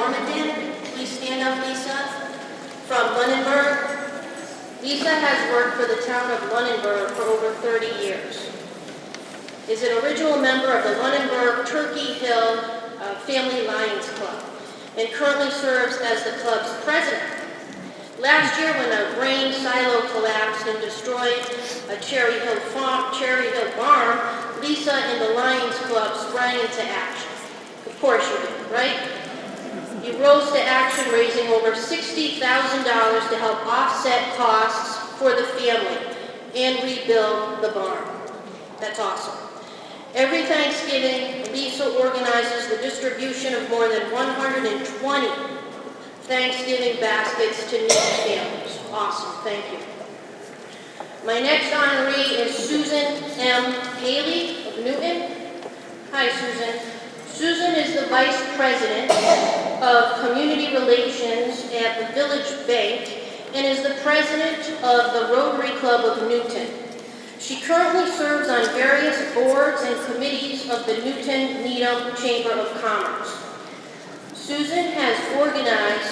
Normandy. Please stand up, Lisa. From Lunenburg. Lisa has worked for the town of Lunenburg for over 30 years. Is an original member of the Lunenburg Turkey Hill Family Lions Club and currently serves as the club's president. Last year, when a grain silo collapsed and destroyed a Cherry Hill barn, Lisa and the Lions Club sprang into action. Of course you did, right? You rose to action, raising over $60,000 to help offset costs for the family and rebuild the barn. That's awesome. Every Thanksgiving, Lisa organizes the distribution of more than 120 Thanksgiving baskets to needy families. Awesome, thank you. My next honoree is Susan M. Haley of Newton. Hi, Susan. Susan is the Vice President of Community Relations at the Village Bank and is the President of the Rotary Club of Newton. She currently serves on various boards and committees of the Newton-Needham Chamber of Commerce. Susan has organized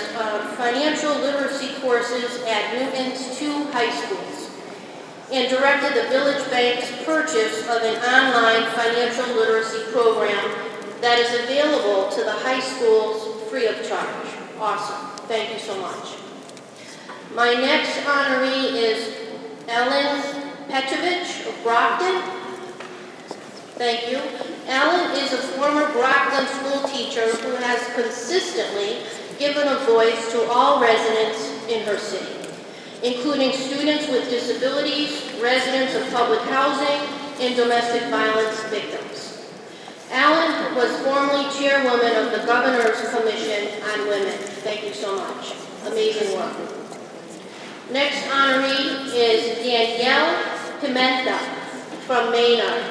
financial literacy courses at Newton's 2 high schools and directed the Village Bank's purchase of an online financial literacy program that is available to the high schools free of charge. Awesome. Thank you so much. My next honoree is Ellen Petrovich of Brockton. Thank you. Ellen is a former Brockton school teacher who has consistently given a voice to all residents in her city, including students with disabilities, residents of public housing, and domestic violence victims. Ellen was formerly chairwoman of the Governor's Commission on Women. Thank you so much. Amazing work. Next honoree is Danielle Pimenta from Maynard.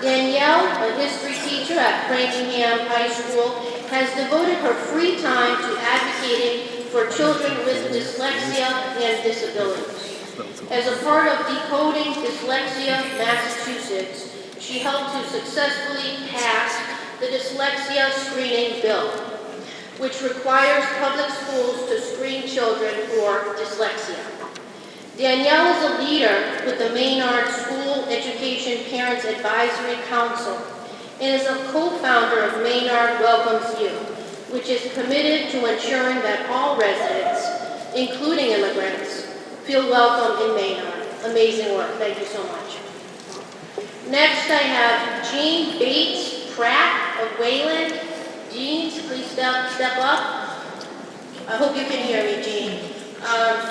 Danielle, a history teacher at Framingham High School, has devoted her free time to advocating for children with dyslexia and disabilities. As a part of Decoding Dyslexia Massachusetts, she helped to successfully pass the dyslexia screening bill, which requires public schools to screen children for dyslexia. Danielle is a leader with the Maynard School Education Parents Advisory Council and is a co-founder of Maynard Welcomes You, which is committed to ensuring that all residents, including immigrants, feel welcome in Maynard. Amazing work. Thank you so much. Next, I have Jean Bates Pratt of Wayland. Jean, please step up. I hope you can hear me, Jean.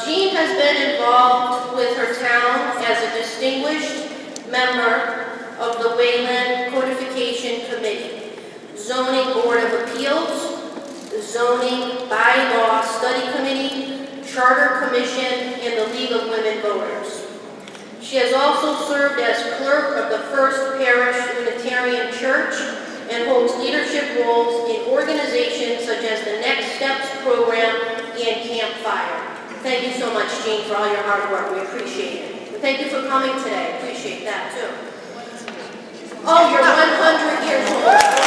Jean has been involved with her town as a distinguished member of the Wayland Codification Committee, Zoning Board of Appeals, the Zoning Bylaw Study Committee, Charter Commission, and the League of Women Voters. She has also served as clerk of the First Parish Unitarian Church and holds leadership roles in organizations such as the Next Steps program and Camp Fire. Thank you so much, Jean, for all your hard work. We appreciate it. And thank you for coming today. Appreciate that, too. Oh, you're 100 years old.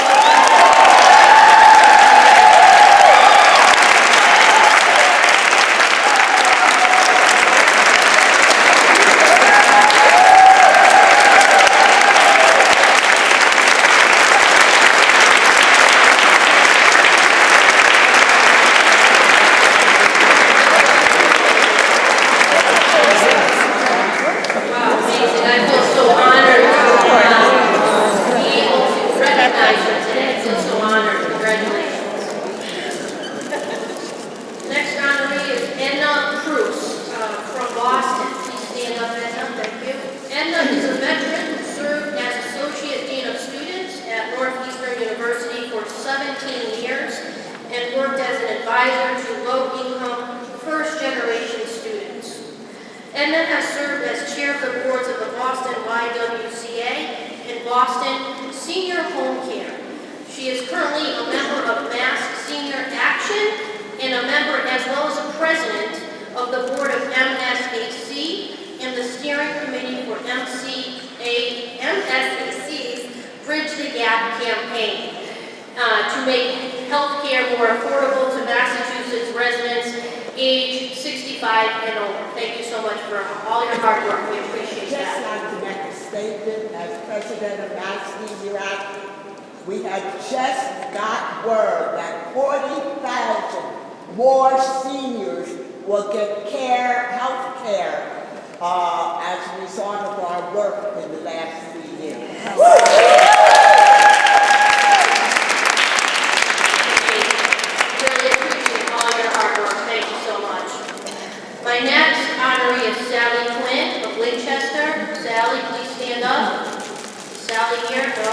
Bridge the Gap campaign to make healthcare more affordable and over. Thank you so much for all your hard work. We appreciate Just that. like to make a statement as president of WACA-TV, we have just got word that 40,000 more seniors will get health care, as a result of our work in the last 3 years. Really appreciate all your hard work. Thank you so much. My next honoree is Sally Quinn of Winchester. Sally, please stand up. Sally here, no?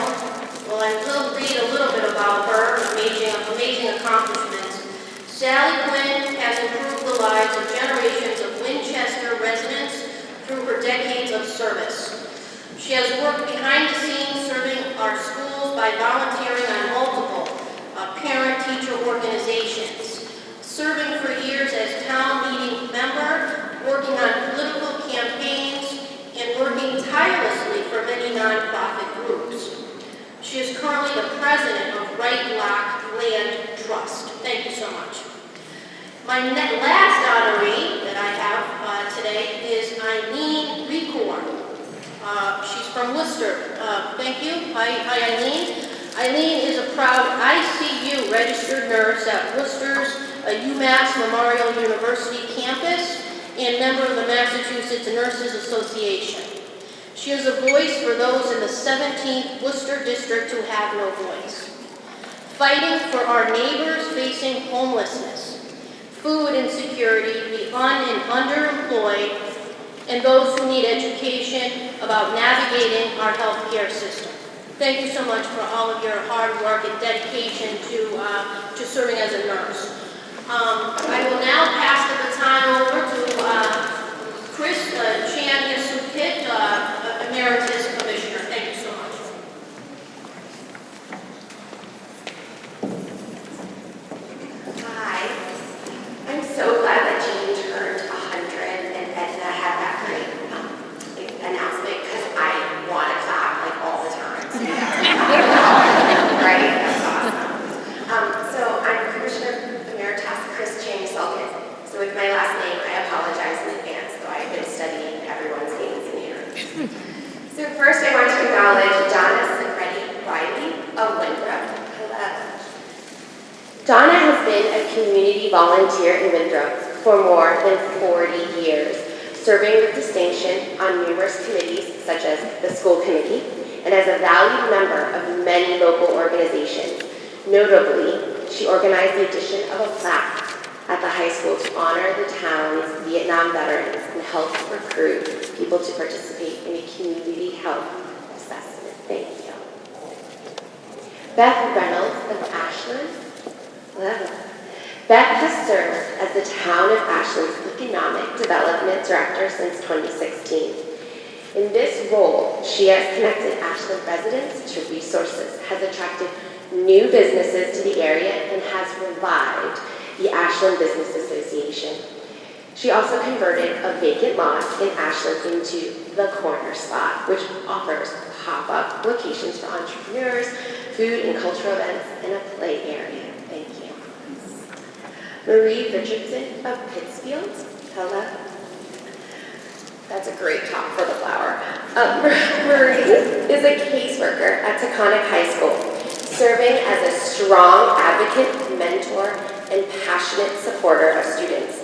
Well, I will read a little bit about her amazing accomplishments. Sally Quinn has improved the lives of generations of Winchester residents through her decades of service. She has worked behind the scenes serving our schools by volunteering on multiple parent-teacher organizations, serving for years as town meeting member, working on political campaigns, and working tirelessly for many nonprofit groups. She is currently the president of Right Lock Land Trust. Thank you so much. My last honoree that I have today is Eileen Record. She's from Worcester. Thank you. Hi, Eileen. Eileen is a proud ICU registered nurse at Worcester's UMass Memorial University campus and member of the Massachusetts Nurses Association. She is a voice for those in the 17th Worcester District who have no voice. Fighting for our neighbors facing homelessness, food insecurity, the un- and underemployed, and those who need education about navigating our healthcare system. Thank you so much for all of your hard work and dedication to serving as a nurse. I will now pass the baton over to Chris Chan-Yasupit, Emeritus Commissioner. Thank you so much. Hi. I'm so glad that Jean turned 100 and Edna had that great announcement because I want to clap like all the time. Right? That's awesome. So I'm Commissioner Emeritus Chris Chan-Yasupit. So with my last name, I apologize in advance, though I've been studying everyone's names in here. So first I want to acknowledge Donna Secretti Wiley of Winthrop. Hello. Donna has been a community volunteer in Winthrop for more than 40 years, serving with distinction on numerous committees such as the school committee and as a valued member of many local organizations. Notably, she organized the addition of a plaque at the high school to honor the town's Vietnam veterans and help recruit people to participate in a community health assessment. Thank you. Beth Reynolds of Ashland. Beth has served as the town of Ashland's Economic Development Director since 2016. In this role, she has connected Ashland residents to resources, has attracted new businesses to the area, and has revived the Ashland Business Association. She also converted a vacant lot in Ashland into the Corner Spot, which offers pop-up locations for entrepreneurs, food and cultural events, and a play area. Thank you. Marie Richardson of Pittsfield. Hello. That's a great talk for the flower. Marie is a caseworker at Taconic High School, serving as a strong advocate, mentor, and passionate supporter of students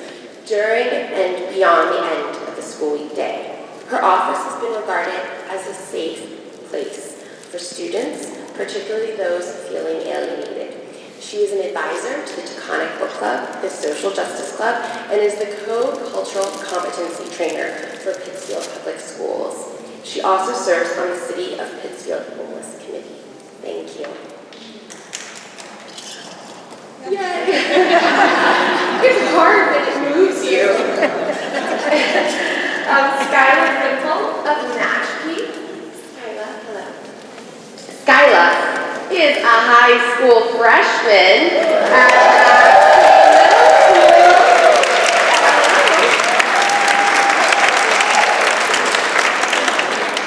during and beyond the end of the school week day. Her office has been regarded as a safe place for students, particularly those feeling alienated. She is an advisor to the Taconic Book Club, the Social Justice Club, and is the co-cultural competency trainer for Pittsfield Public Schools. She also serves on the City of Pittsfield Homeless Committee. Thank you. Yay! It's hard when it moves you. Skylar Dimple of Nashpee. Skylar, hello. Skylar is a high school freshman at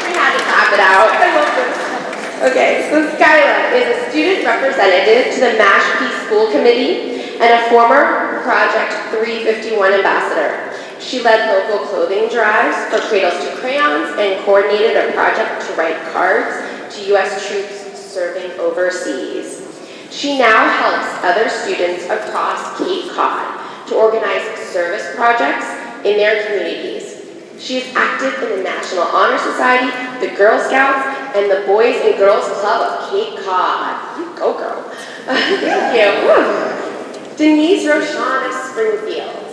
We had to clap it out. I love this. Okay, so Skylar is a student representative to the Mashpee School Committee and a former Project 351 ambassador. She led local clothing drives for Cradles to Crayons and coordinated a project to write cards to U.S. troops serving overseas. She now helps other students across Cape Cod to organize service projects in their communities. She is active in the National Honor Society, the Girl Scouts, and the Boys and Girls Club of Cape Cod. You go, girl. Thank you. Woo. Denise Rochon of Springfield.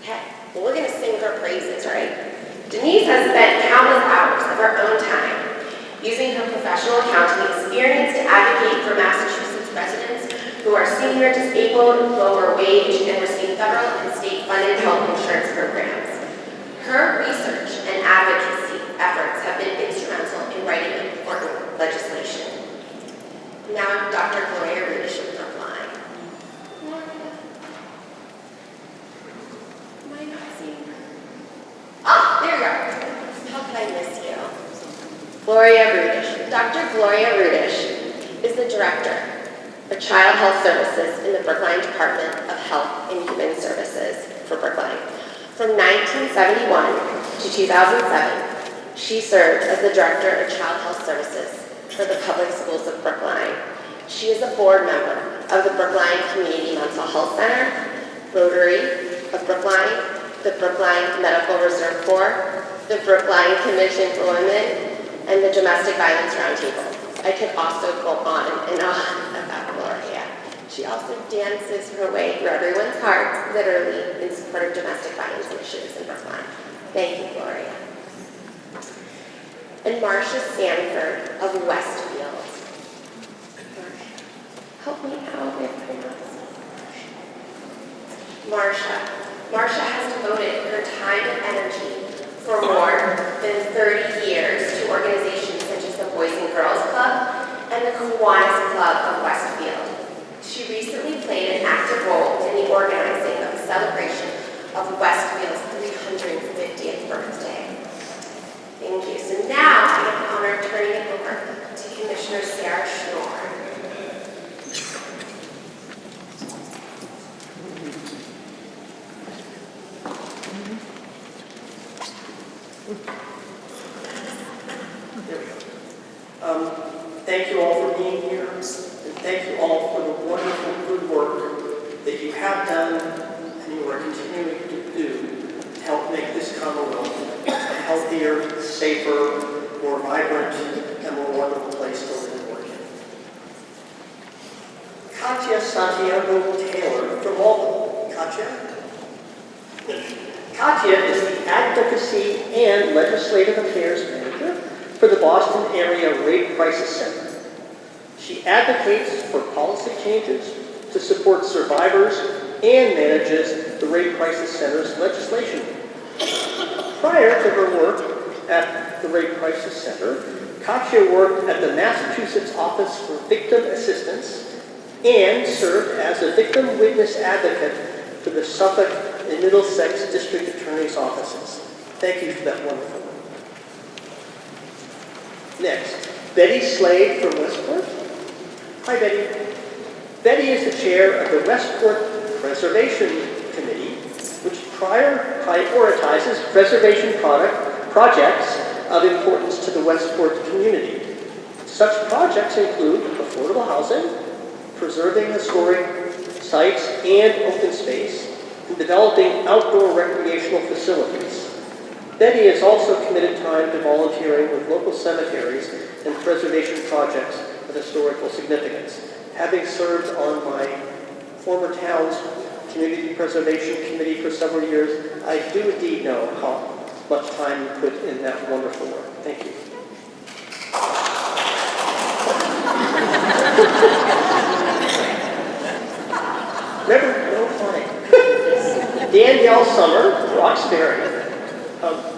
Okay, well, we're going to sing her praises, right? Denise has spent countless hours of her own time using her professional accounting experience to advocate for Massachusetts residents who are senior, disabled, lower wage, and receive federal and state-funded health insurance programs. Her research and advocacy efforts have been instrumental in writing important legislation. Now, Dr. Gloria Rudish of Brookline. Am I not seeing her? Ah, there you are. How could I miss you? Gloria Rudish. Dr. Gloria Rudish is the director for Child Health Services in the Brookline Department of Health and Human Services for Brookline. From 1971 to 2007, she served as the director of Child Health Services for the public schools of Brookline. She is a board member of the Brookline Community Mental Health Center, Rotary of Brookline, the Brookline Medical Reserve Corps, the Brookline Commission for Women, and the Domestic Violence Roundtable. I could also go on and on about Gloria. She also dances her way through everyone's hearts, literally, in support of domestic violence initiatives in Brookline. Thank you, Gloria. And Marcia Sanford of Westfield. Help me out if I'm not. Marcia has devoted her time and energy for more than 30 years to organizations such as the Boys and Girls Club and the Kiwanis Club of Westfield. She recently played an active role in the organizing of the celebration of Westfield's 350th birthday. Thank you. So now I have the honor of turning it over to Commissioner Sarah Schnorr. Thank you all for being here, and thank you all for the wonderful good work that you have done and you are continuing to do to help make this Commonwealth a healthier, safer, more vibrant, and more wonderful place to live and work in. Katya Santiago Taylor from Waltham. Katya? Katya is the Advocacy and Legislative Affairs Manager for the Boston Area Rape Crisis Center. She advocates for policy changes to support survivors and manages the Rape Crisis Center's legislation. Prior to her work at the Rape Crisis Center, Katya worked at the Massachusetts Office for Victim Assistance and served as a victim witness advocate for the Suffolk and Middlesex District Attorney's offices. Thank you for that wonderful work. Next, Betty Slade from Westport. Hi, Betty. Betty is the chair of the Westport Preservation Committee, which prioritizes preservation projects of importance to the Westport community. Such projects include affordable housing, preserving historic sites and open space, and developing outdoor recreational facilities. Betty has also committed time to volunteering with local cemeteries and preservation projects of historical significance. Having served on my former town's Community Preservation Committee for several years, I do indeed know how much time you put in that wonderful work. Thank you. Never, no fine. Danielle Summer, Roxbury.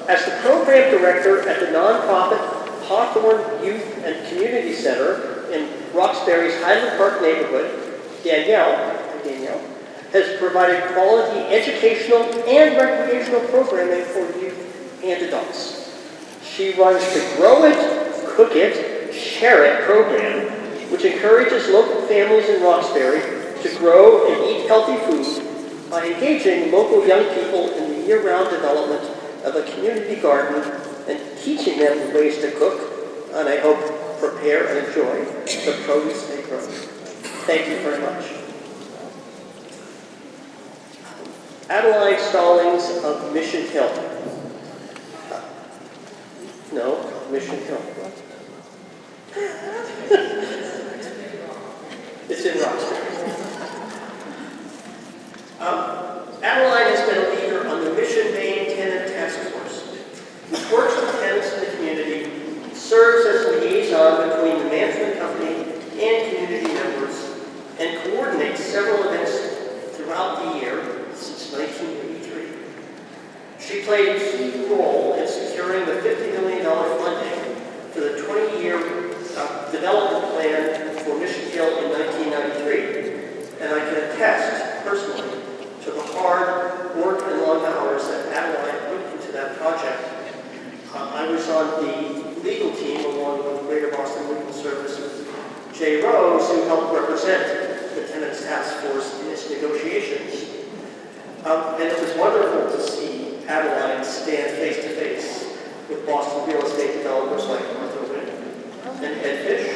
As the program director at the nonprofit Hawthorne Youth and Community Center in Roxbury's Highland Park neighborhood, Danielle has provided quality educational and recreational programming for youth and adults. She runs the Grow It, Cook It, Share It program, which encourages local families in Roxbury to to grow and eat healthy food by engaging local young people in the year-round development of a community garden and teaching them the ways to cook, and I hope prepare and enjoy the produce they grow. Thank you very much. Adeline Stallings of Mission Hill. No, Mission Hill. It's in Roxbury. Adeline has been a leader on the Mission Maine Tenant Task Force, which works with tenants in the community, serves as a liaison between the management company and community members, and coordinates several events throughout the year since 1983. She played a key role in securing the $50 million funding for the 20-year development plan for Mission Hill in 1993, and I can attest personally to the hard work and long hours that Adeline put into that project. I was on the legal team along with Greater Boston Legal Services, Jay Rose, who helped represent the Tenants Task Force in its negotiations. And it was wonderful to see Adeline stand face to face with Boston real estate developers like Martha Wynn and Ed Fish,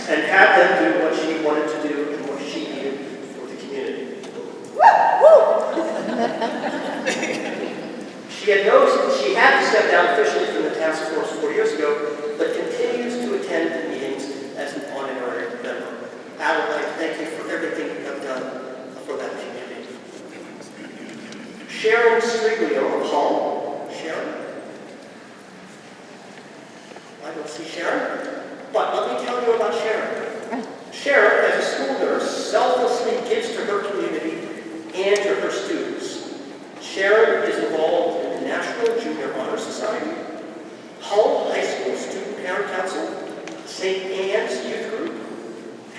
and have them do what she wanted to do and what she needed for the community. She had to step down officially from the task force 4 years ago, but continues to attend the meetings as an honorary member. Adeline, thank you for everything you have done for that community. Sharon Striglio of Hull. Sharon? I don't see Sharon, but let me tell you about Sharon. Sharon, as a school nurse, selflessly gives to her community and to her students. Sharon is involved in the National Junior Honor Society, Hull High School Student Parent Council, St. Anne's Youth Group,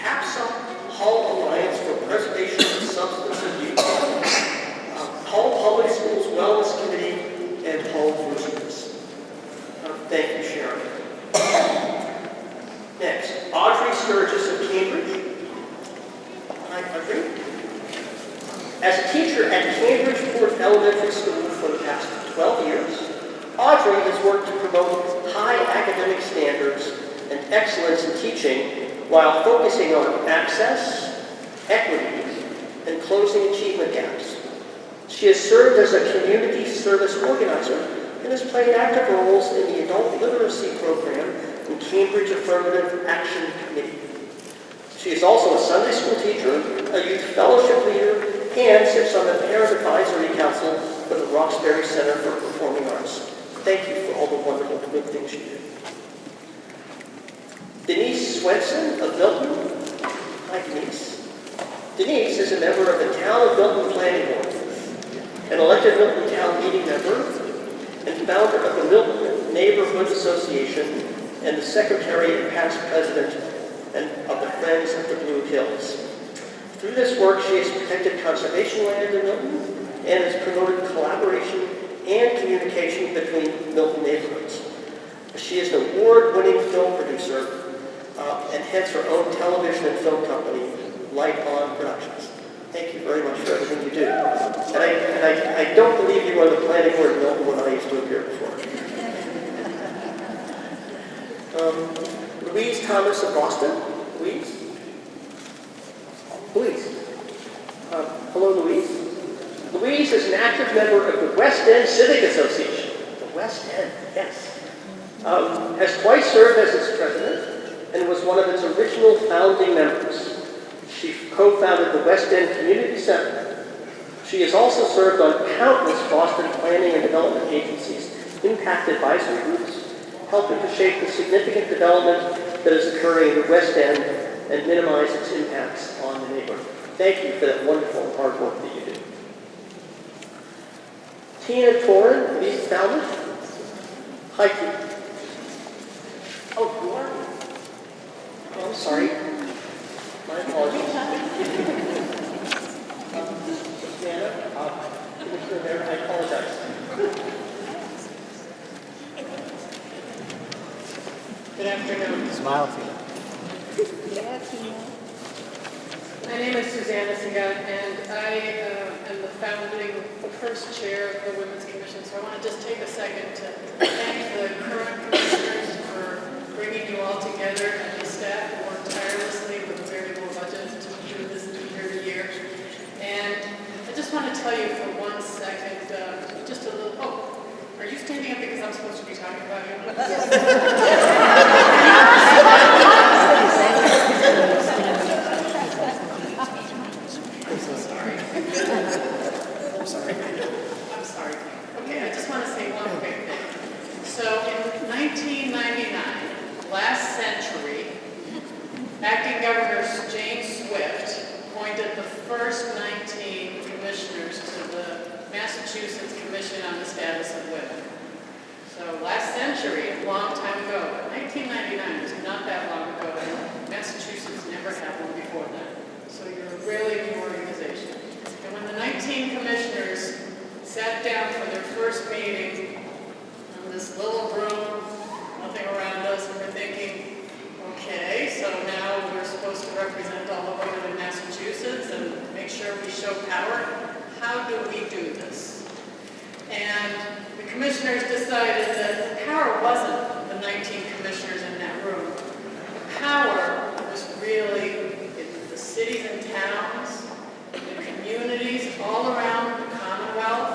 HAPSA, Hull Alliance for Preservation of Substance Abuse, Hull Public Schools Wellness Committee, and Hull Boosters. Thank you, Sharon. Next, Audrey Sturgis of Cambridge. Hi, Audrey. As a teacher at Cambridgeport Elementary School for the past 12 years, Audrey has worked to promote high academic standards and excellence in teaching while focusing on access, equity, and closing achievement gaps. She has served as a community service organizer and has played active roles in the adult literacy program and Cambridge Affirmative Action Committee. She is also a Sunday school teacher, a youth fellowship leader, and sits on the Parent Advisory Council for the Roxbury Center for Performing Arts. Thank you for all the wonderful good things you do. Denise Swenson of Milton. Hi, Denise. Denise is a member of the Town of Milton Planning Board, an elected Milton Town meeting member, and founder of the Milton Neighborhood Association, and the secretary and past president of the Friends of the Blue Hills. Through this work, she has protected conservation land in Milton and has promoted collaboration and communication between Milton neighborhoods. She is an award-winning film producer and heads her own television and film company, Light On Productions. Thank you very much for everything you do. And I don't believe you were on the planning board in Milton when I used to appear before. Louise Thomas of Boston. Louise? Louise. Hello, Louise. Louise is an active member of the West End Civic Association. The West End, yes. Has twice served as its president and was one of its original founding members. She co-founded the West End Community Center. She has also served on countless Boston planning and development agencies, impact advisory groups, helping to shape the significant development that is occurring in the West End and minimize its impacts on the neighborhood. Thank you for that wonderful and hard work that you do. Tina Torin, East Falmouth. Hi, Tina. Oh, you are? Oh, I'm sorry. My apologies. Commissioner Mayor, I apologize. Good afternoon. Smile, Tina. My name is Susanna Segat, and I am the first chair of the Women's Commission, so I want to just take a second to thank the current commissioners for bringing you all together, and the staff who worked tirelessly with a very low budget to do this year to year. And I just want to tell you for 1 second, just a little, are you standing up because I'm supposed to be talking about you? I'm sorry. Okay, I just want to say one quick thing. So in 1999, last century, Acting Governor Jane Swift appointed the first 19 commissioners to the Massachusetts Commission on the Status of Women. So last century, a long time ago, but 1999 is not that long ago, and Massachusetts never had one before that. So you're a really new organization. And when the 19 commissioners sat down for their first meeting in this little room, nothing around us, and we're thinking, okay, so now we're supposed to represent all the women in Massachusetts and make sure we show power. How do we do this? And the commissioners decided that the power wasn't the 19 commissioners in that room. The power was really in the cities and towns, the communities all around the Commonwealth,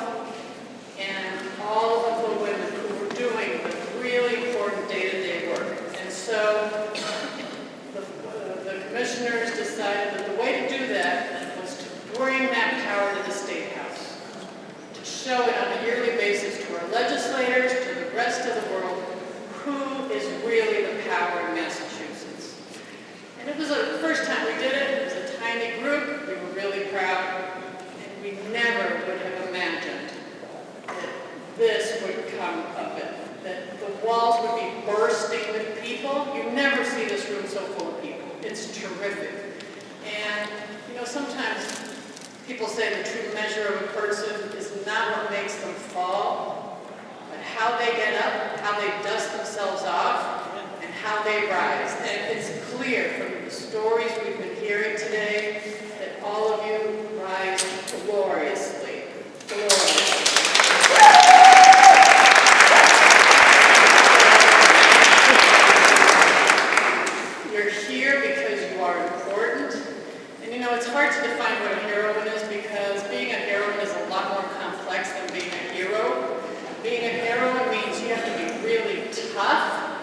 and all of the women who were doing the really important day-to-day work. And so the commissioners decided that the way to do that was to bring that power to the State House, to show it on a yearly basis to our legislators, to the rest of the world, who is really the power in Massachusetts. And it was the first time we did it. It was a tiny group. We were really proud. And we never would have imagined that this would come of it, that the walls would be bursting with people. You never see this room so full of people. It's terrific. And, you know, sometimes people say the true measure of a person is not what makes them fall, but how they get up, how they dust themselves off, and how they rise. And it's clear from the stories we've been hearing today that all of you rise gloriously. You're here because you are important. And you know, it's hard to define what a heroine is because being a heroine is a lot more complex than being a hero. Being a heroine means you have to be really tough.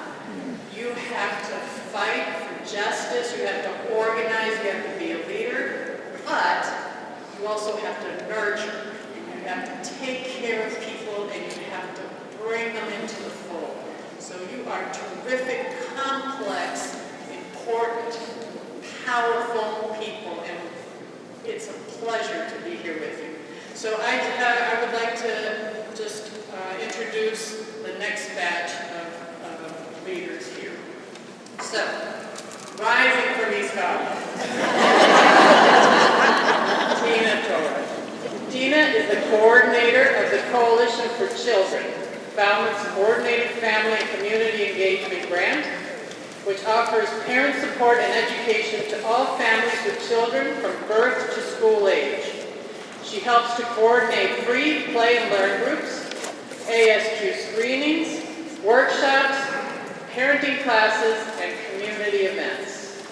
You have to fight for justice. You have to organize. You have to be a leader. But you also have to nurture. And you have to take care of people and you have to bring them into the fold. So you are terrific, complex, important, powerful people, and it's a pleasure to be here with you. So I would like to just introduce the next batch of leaders here. So, rising from East Scotland, Tina Torres. Tina is the coordinator of the Coalition for Children, Falmouth's coordinated family and community engagement grant, which offers parent support and education to all families with children from birth to school age. She helps to coordinate free play and learn groups, ASQ screenings, workshops, parenting classes, and community events.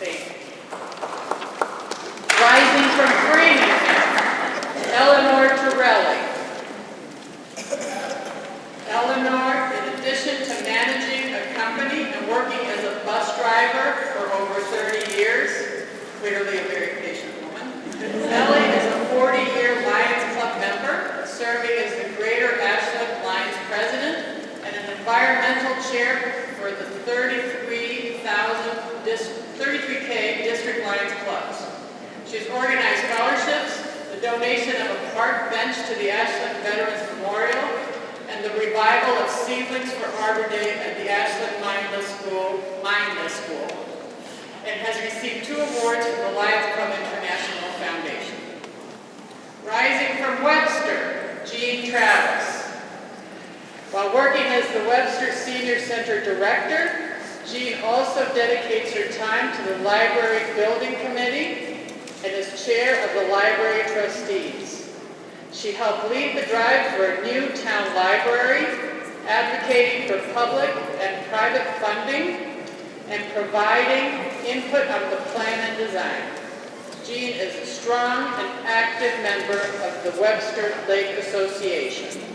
Thank you. Rising from Framingham, Eleanor Torelli. Eleanor, in addition to managing a company and working as a bus driver for over 30 years, clearly a very patient woman, Ellie is a 40-year Lions Club member, serving as the Greater Ashland Lions president and an environmental chair for the 33K District Lions clubs. She's organized scholarships, the donation of a park bench to the Ashland Veterans Memorial, and the revival of seedlings for Arbor Day at the Ashland Mindless School, and has received 2 awards from the Lions Club International Foundation. Rising from Webster, Jean Travis. While working as the Webster Senior Center Director, Jean also dedicates her time to the Library Building Committee, and is chair of the Library Trustees. She helped lead the drive for a new town library, advocating for public and private funding, and providing input on the plan and design. Jean is a strong and active member of the Webster Lake Association.